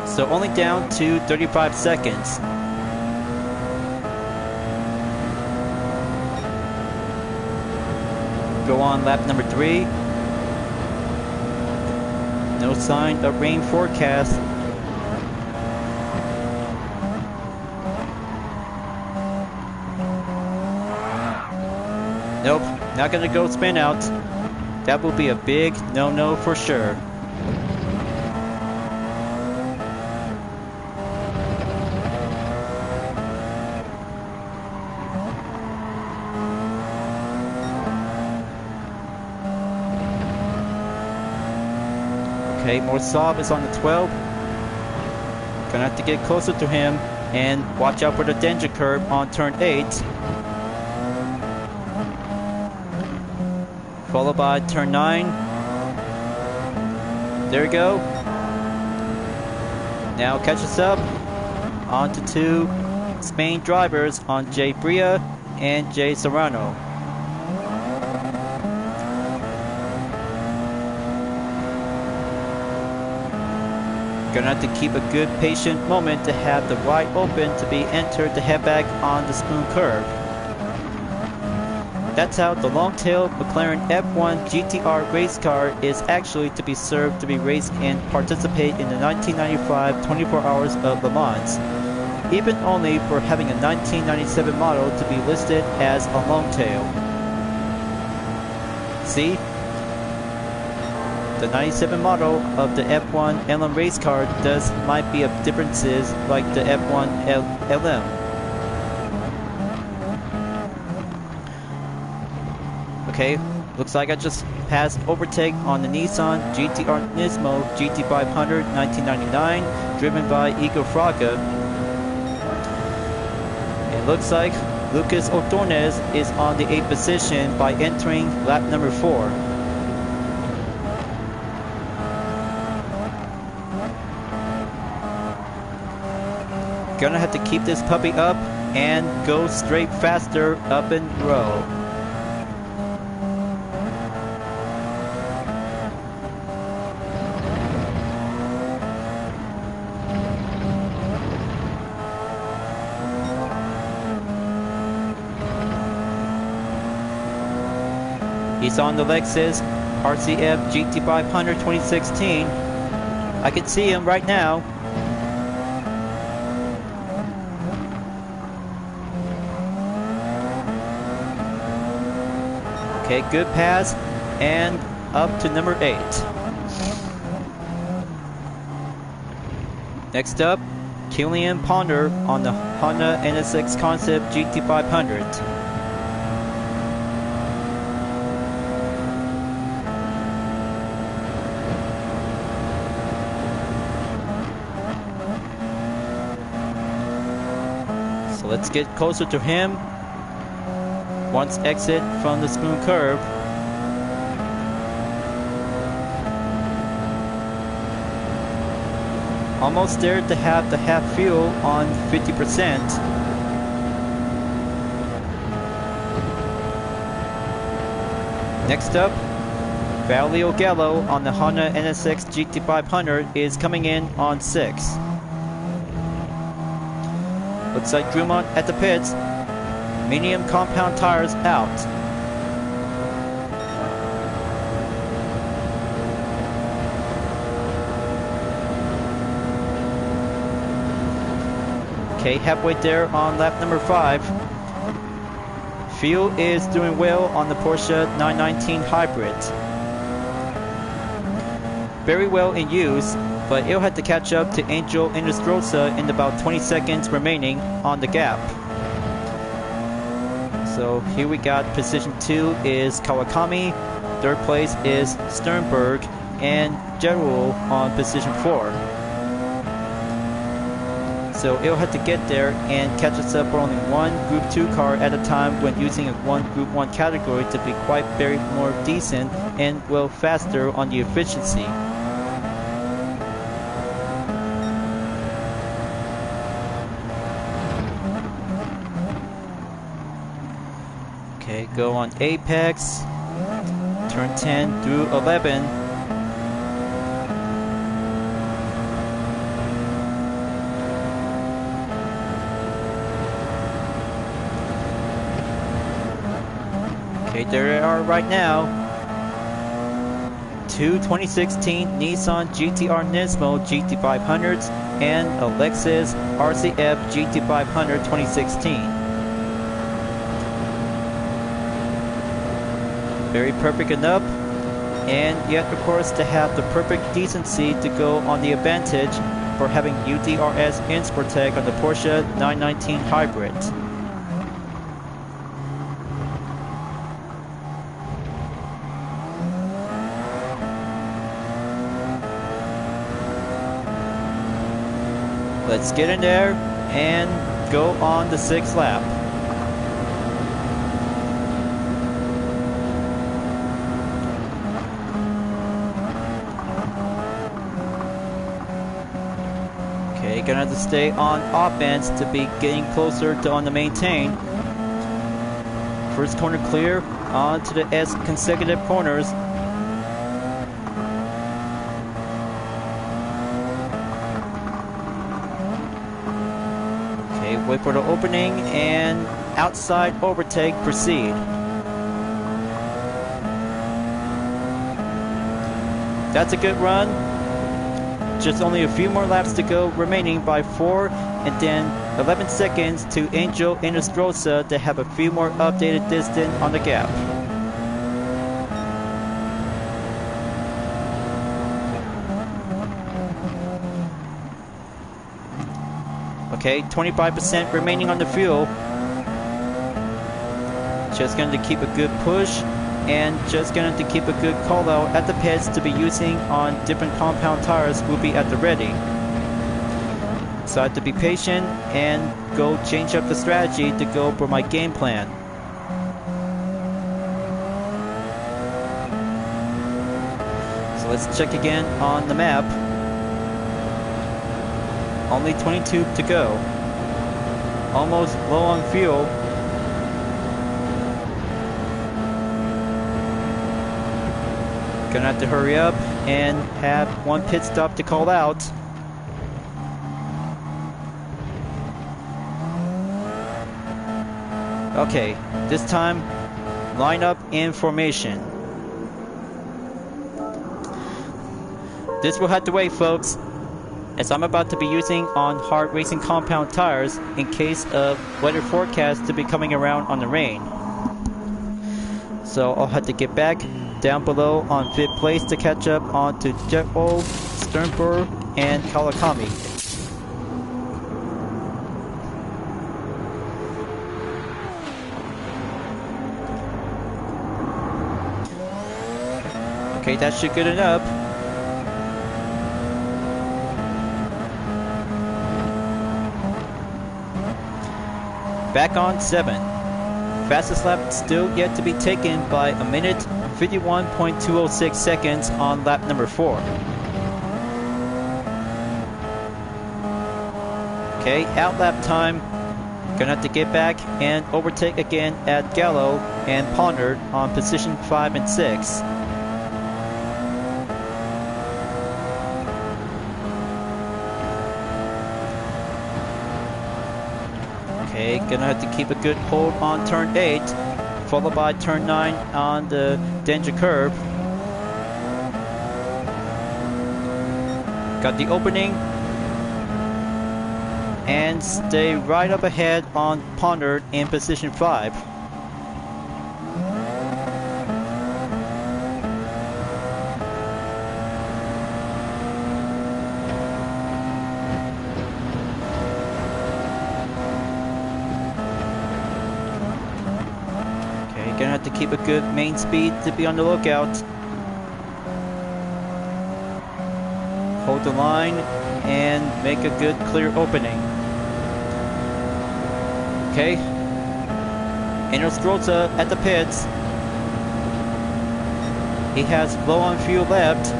So only down to 35 seconds. Go on lap number 3. No sign of rain forecast. Nope, not gonna go spin out. That will be a big no-no for sure. Okay, more Saab is on the 12. Gonna have to get closer to him and watch out for the danger curve on turn 8. Followed by turn 9. There we go. Now catch us up. On to two Spain drivers on Jay Bria and Jay Serrano. Gonna have to keep a good patient moment to have the wide open to be entered to head back on the spoon curve. That's how the long-tail McLaren F1 GTR race car is actually to be served to be raced and participate in the 1995 24 Hours of Le Mans, even only for having a 1997 model to be listed as a long-tail. See? The 97 model of the F1 LM race car might be of differences like the F1 LM. Okay, looks like I just passed overtake on the Nissan GTR Nismo GT500 1999, driven by Igor Fraga. It looks like Lucas Ordonez is on the 8th position by entering lap number 4. Gonna have to keep this puppy up and go straight faster up in row. He's on the Lexus RCF GT500 2016. I can see him right now. Okay, good pass, and up to number 8. Next up, Kilian Ponder on the Honda NSX Concept GT500. So let's get closer to him. Once exit from the spoon curve. Almost there to have the half fuel on 50%. Next up, Valio Gallo on the Honda NSX GT500 is coming in on 6. Looks like Drummond at the pits. Medium compound tires out. Okay, halfway there on lap number 5. Fuel is doing well on the Porsche 919 Hybrid. Very well in use, but it'll have to catch up to Angel Inestrosa in about 20 seconds remaining on the gap. So here we got position 2 is Kawakami, 3rd place is Sternberg, and Gerul on position 4. So it'll have to get there and catch us up for only one Group 2 car at a time when using one Group 1 category to be quite very more decent and well faster on the efficiency. Okay, go on Apex, turn 10 through 11. Okay, there they are right now. Two 2016 Nissan GTR Nismo GT500s and a Lexus RCF GT500 2016. Very perfect enough. and yet of course to have the perfect decency to go on the advantage for having UDRS InSportec on the Porsche 919 Hybrid. Let's get in there and go on the 6th lap. Okay, gonna have to stay on offense to be getting closer to on the maintain. First corner clear, on to the S consecutive corners. Okay, wait for the opening and outside overtake, proceed. That's a good run. Just only a few more laps to go remaining by 4 and then 11 seconds to Angel Inostroza to have a few more updated distance on the gap. Okay, 25% remaining on the fuel. Just going to keep a good push and just going to keep a good call out at the pits to be using on different compound tires will be at the ready. So I have to be patient and go change up the strategy to go for my game plan. So let's check again on the map. Only 22 to go. Almost low on fuel. Gonna have to hurry up and have one pit stop to call out. Okay, this time line up in formation. This will have to wait, folks, as I'm about to be using on hard racing compound tires in case of weather forecast to be coming around on the rain. So I'll have to get back down below on 5th place to catch up on to Jetboil, Sternberg, and Kawakami. Okay, that should good enough. Back on 7. Fastest lap still yet to be taken by a minute 51.206 seconds on lap number 4. Okay, out lap time. Gonna have to get back and overtake again at Gallo and Ponnard on position 5 and 6. Okay, gonna have to keep a good hold on turn 8, followed by turn 9 on the danger curve. Got the opening and stay right up ahead on Ponnard in position 5. Gonna have to keep a good main speed to be on the lookout. Hold the line and make a good clear opening. Okay. Inostroza at the pits. He has low on fuel left.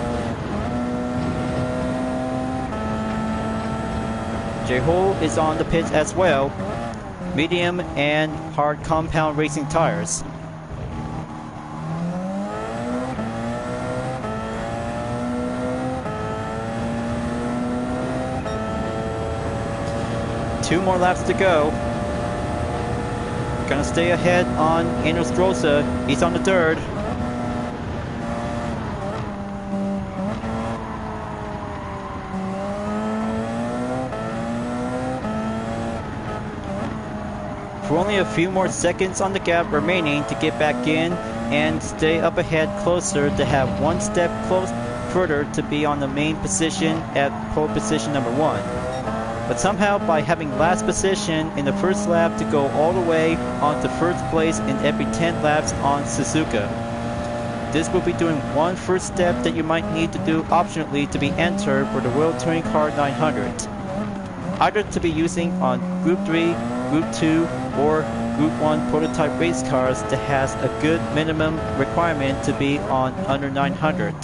J-Hole is on the pits as well. Medium and hard compound racing tires. Two more laps to go. Gonna stay ahead on Inostroza. He's on the third. for only a few more seconds on the gap remaining to get back in and stay up ahead closer to have one step further to be on the main position at pole position number 1. But somehow, by having last position in the first lap to go all the way on to first place in every 10 laps on Suzuka. This will be doing one first step that you might need to do optionally to be entered for the World Touring Car 900. Either to be using on Group 3, Group 2, or Group 1 prototype race cars that has a good minimum requirement to be on under 900.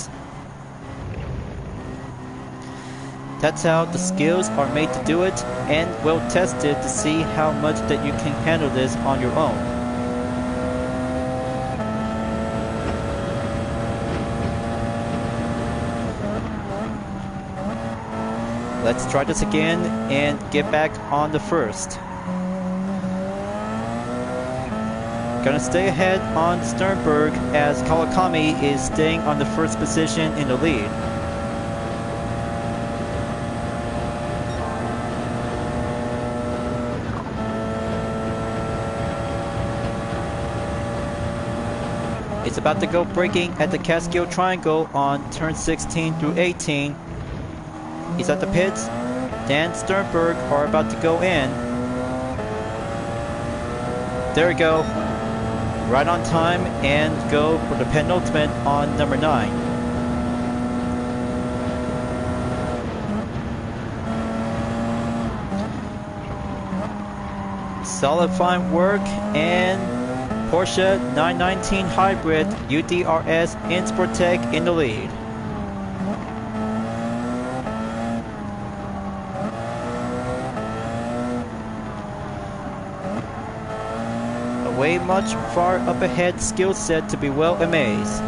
That's how the skills are made to do it, and well tested to see how much that you can handle this on your own. Let's try this again and get back on the first. Gonna stay ahead on Sternberg as Kawakami is staying on the first position in the lead. It's about to go braking at the Catskill Triangle on turn 16 through 18. He's at the pits. Dan Sternberg are about to go in. There we go. Right on time and go for the penultimate on number 9. Solid fine work, and Porsche 919 Hybrid UDRS in Sportec in the lead. A way much far up ahead skill set to be well amazed.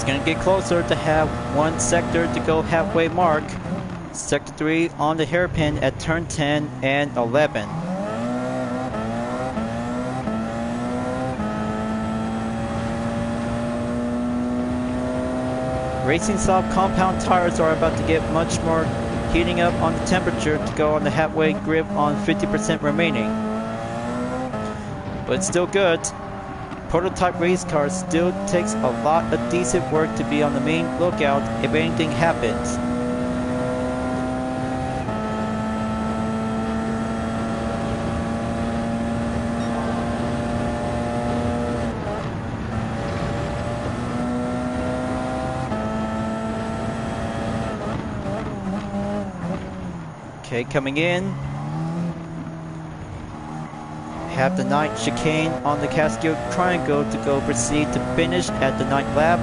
Gonna get closer to have one sector to go halfway mark. Sector 3 on the hairpin at turn 10 and 11. Racing Soft compound tires are about to get much more heating up on the temperature to go on the halfway grip on 50% remaining. But it's still good. Prototype race cars still takes a lot of decent work to be on the main lookout if anything happens. Okay, coming in. Have the 9th chicane on the Catskill Triangle to go proceed to finish at the 9th lap,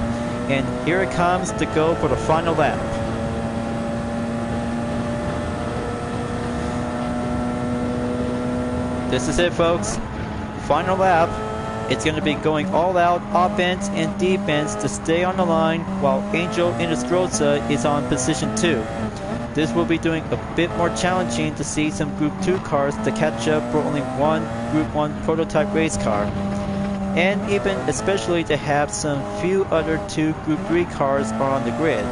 and here it comes to go for the final lap. This is it, folks. Final lap. It's going to be going all out offense and defense to stay on the line while Angel Inestrosa is on position 2. This will be doing a bit more challenging to see some Group 2 cars to catch up for only one Group 1 prototype race car. And even especially to have some few other 2 Group 3 cars are on the grid.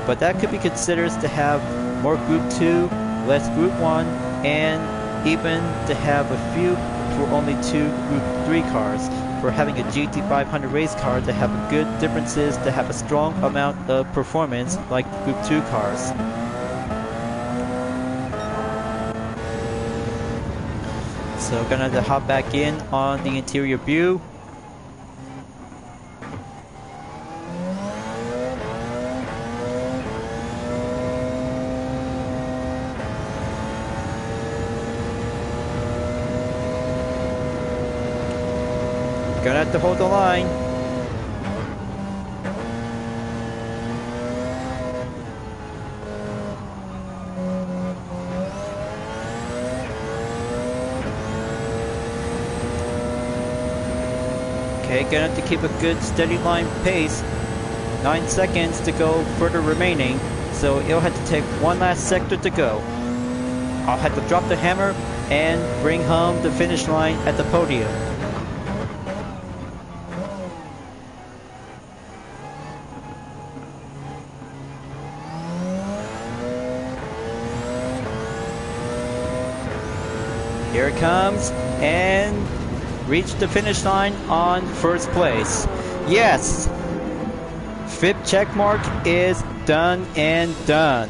But that could be considered to have more Group 2, less Group 1, and even to have a few for only 2 Group 3 cars. For having a GT500 race car to have good differences to have a strong amount of performance like Group 2 cars. So gonna have to hop back in on the interior view. Gonna have to hold the line. Okay, gonna have to keep a good steady line pace. 9 seconds to go further remaining, so it'll have to take one last sector to go. I'll have to drop the hammer and bring home the finish line at the podium. Here it comes, and reach the finish line on first place. Yes! Fifth check mark is done and done.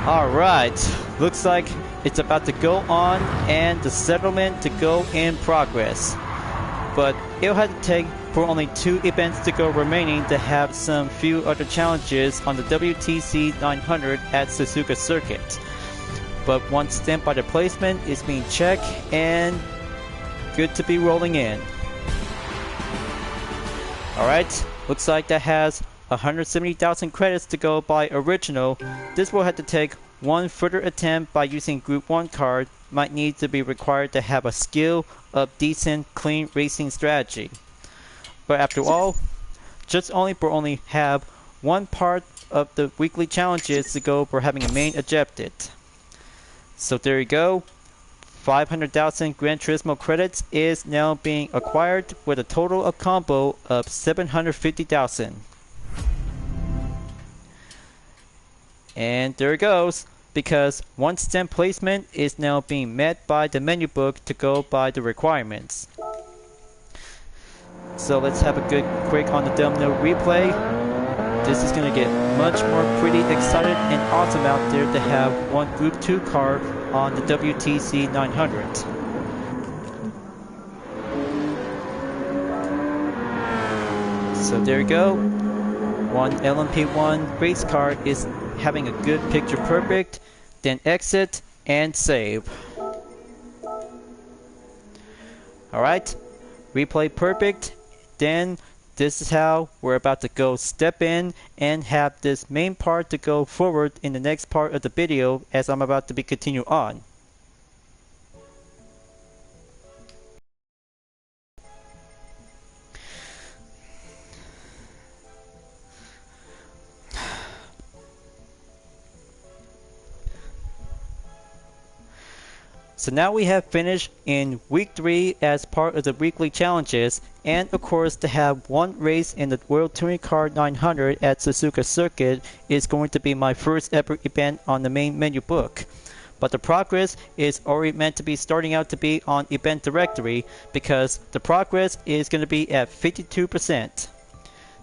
Alright, looks like it's about to go on and the settlement to go in progress. But it'll have to take for only 2 events to go remaining to have some few other challenges on the WTC 900 at Suzuka Circuit. But once stamped by the placement is being checked and good to be rolling in. Alright, looks like that has 170,000 credits to go by original. This will have to take one further attempt by using Group 1 card. Might need to be required to have a skill of decent clean racing strategy. But after all, just only have one part of the weekly challenges to go for having a main objective. So there you go. 500,000 Gran Turismo credits is now being acquired with a total of combo of 750,000. And there it goes, because one stamp placement is now being met by the menu book to go by the requirements. So let's have a good quick on the domino replay. This is going to get much more pretty excited and awesome out there to have one Group 2 car on the WTC 900. So there you go. One LMP1 race car is having a good picture perfect, then exit and save. Alright, replay perfect, then this is how we're about to go step in and have this main part to go forward in the next part of the video as I'm about to be continue on. So now we have finished in week 3 as part of the weekly challenges, and of course to have one race in the World Touring Car 900 at Suzuka Circuit is going to be my first ever event on the main menu book. But the progress is already meant to be starting out to be on event directory because the progress is going to be at 52%.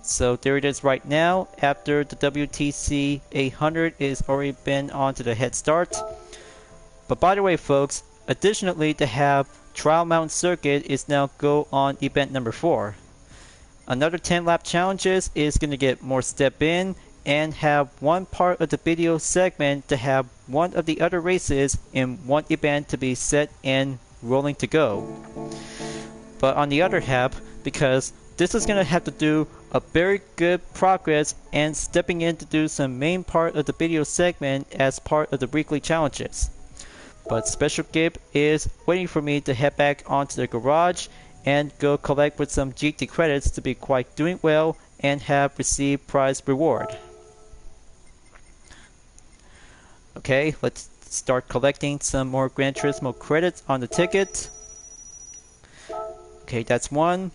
So there it is right now after the WTC 800 is already been onto the head start. But by the way folks, additionally to have Trial Mountain Circuit is now go on event number 4. Another 10 lap challenges is going to get more step in and have one part of the video segment to have one of the other races in one event to be set and rolling to go. But on the other half, because this is going to have to do a very good progress and stepping in to do some main part of the video segment as part of the weekly challenges. But Special Gibb is waiting for me to head back onto the garage and go collect with some GT credits to be quite doing well and have received prize reward. Okay, let's start collecting some more Gran Turismo credits on the ticket. Okay, that's 1.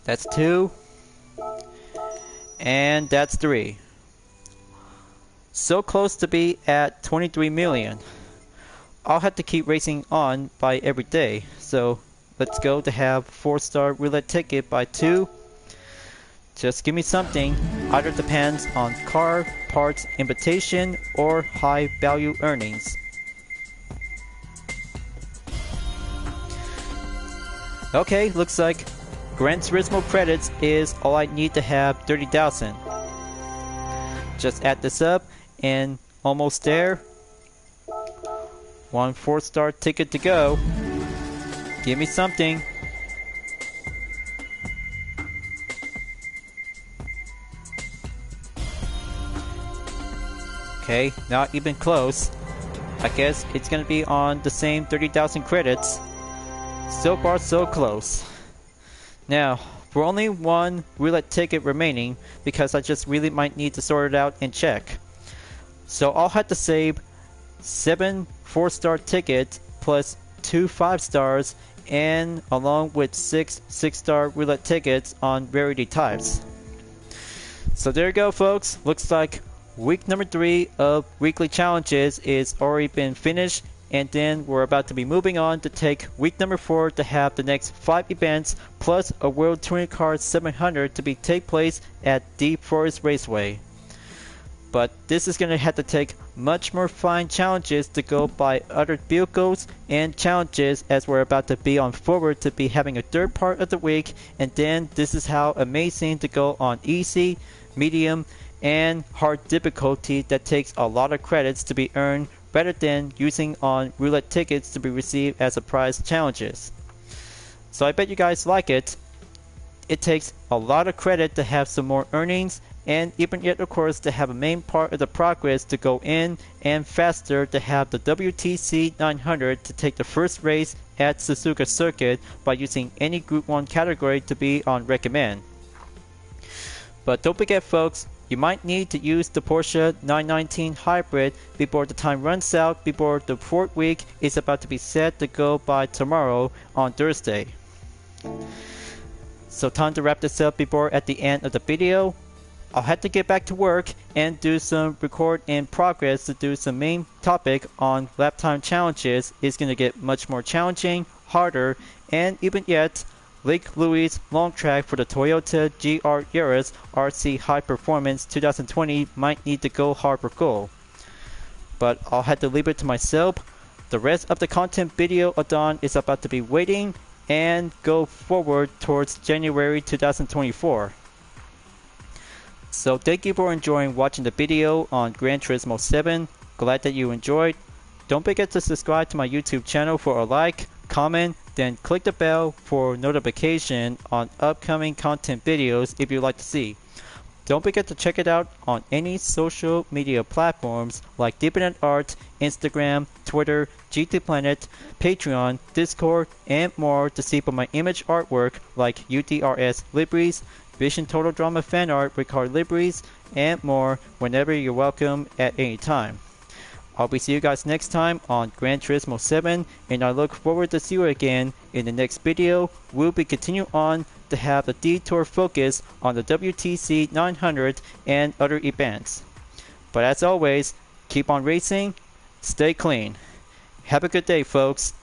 That's 2. And that's 3. So close to be at 23 million. I'll have to keep racing on by every day. So let's go to have 4-star roulette ticket by 2. Just give me something. Either depends on car, parts, invitation, or high value earnings. Okay, looks like Gran Turismo credits is all I need to have 30,000. Just add this up and almost there. 1 4-star ticket to go. Give me something. Okay, not even close. I guess it's gonna be on the same 30,000 credits. So far so close. Now, for only one roulette ticket remaining because I just really might need to sort it out and check. So I'll have to save 7 4-star tickets plus 2 5-stars, and along with 6 6-star roulette tickets on rarity types. So there you go, folks. Looks like week number 3 of weekly challenges is already been finished, and then we're about to be moving on to take week number 4 to have the next 5 events plus a World Touring Car 700 to be take place at Deep Forest Raceway. But this is going to have to take much more fine challenges to go by other vehicles and challenges, as we're about to be on forward to be having a third part of the week, and then this is how amazing to go on easy, medium, and hard difficulty that takes a lot of credits to be earned rather than using on roulette tickets to be received as a prize challenges. So I bet you guys like it. It takes a lot of credit to have some more earnings, and even yet of course to have a main part of the progress to go in, and faster to have the WTC 900 to take the first race at Suzuka Circuit by using any Group 1 category to be on recommend. But don't forget, folks, you might need to use the Porsche 919 Hybrid before the time runs out, before the 4th week is about to be set to go by tomorrow on Thursday. So time to wrap this up before at the end of the video. I'll have to get back to work and do some record in progress to do some main topic on lap time challenges. It's going to get much more challenging, harder, and even yet, Lake Louise long track for the Toyota GR Yaris RC High Performance 2020 might need to go hard for goal. But I'll have to leave it to myself. The rest of the content video Adon is about to be waiting and go forward towards January 2024. So thank you for enjoying watching the video on Gran Turismo 7. Glad that you enjoyed. Don't forget to subscribe to my YouTube channel for a like, comment, then click the bell for notification on upcoming content videos if you'd like to see. Don't forget to check it out on any social media platforms like Deepnet Art, Instagram, Twitter, GT Planet, Patreon, Discord, and more to see for my image artwork like UDRS liveries, Vision Total Drama fan art with card liveries, and more whenever you're welcome at any time. I'll be seeing you guys next time on Gran Turismo 7, and I look forward to see you again in the next video. We'll be continuing on to have the detour focus on the WTC 900 and other events. But as always, keep on racing, stay clean. Have a good day, folks.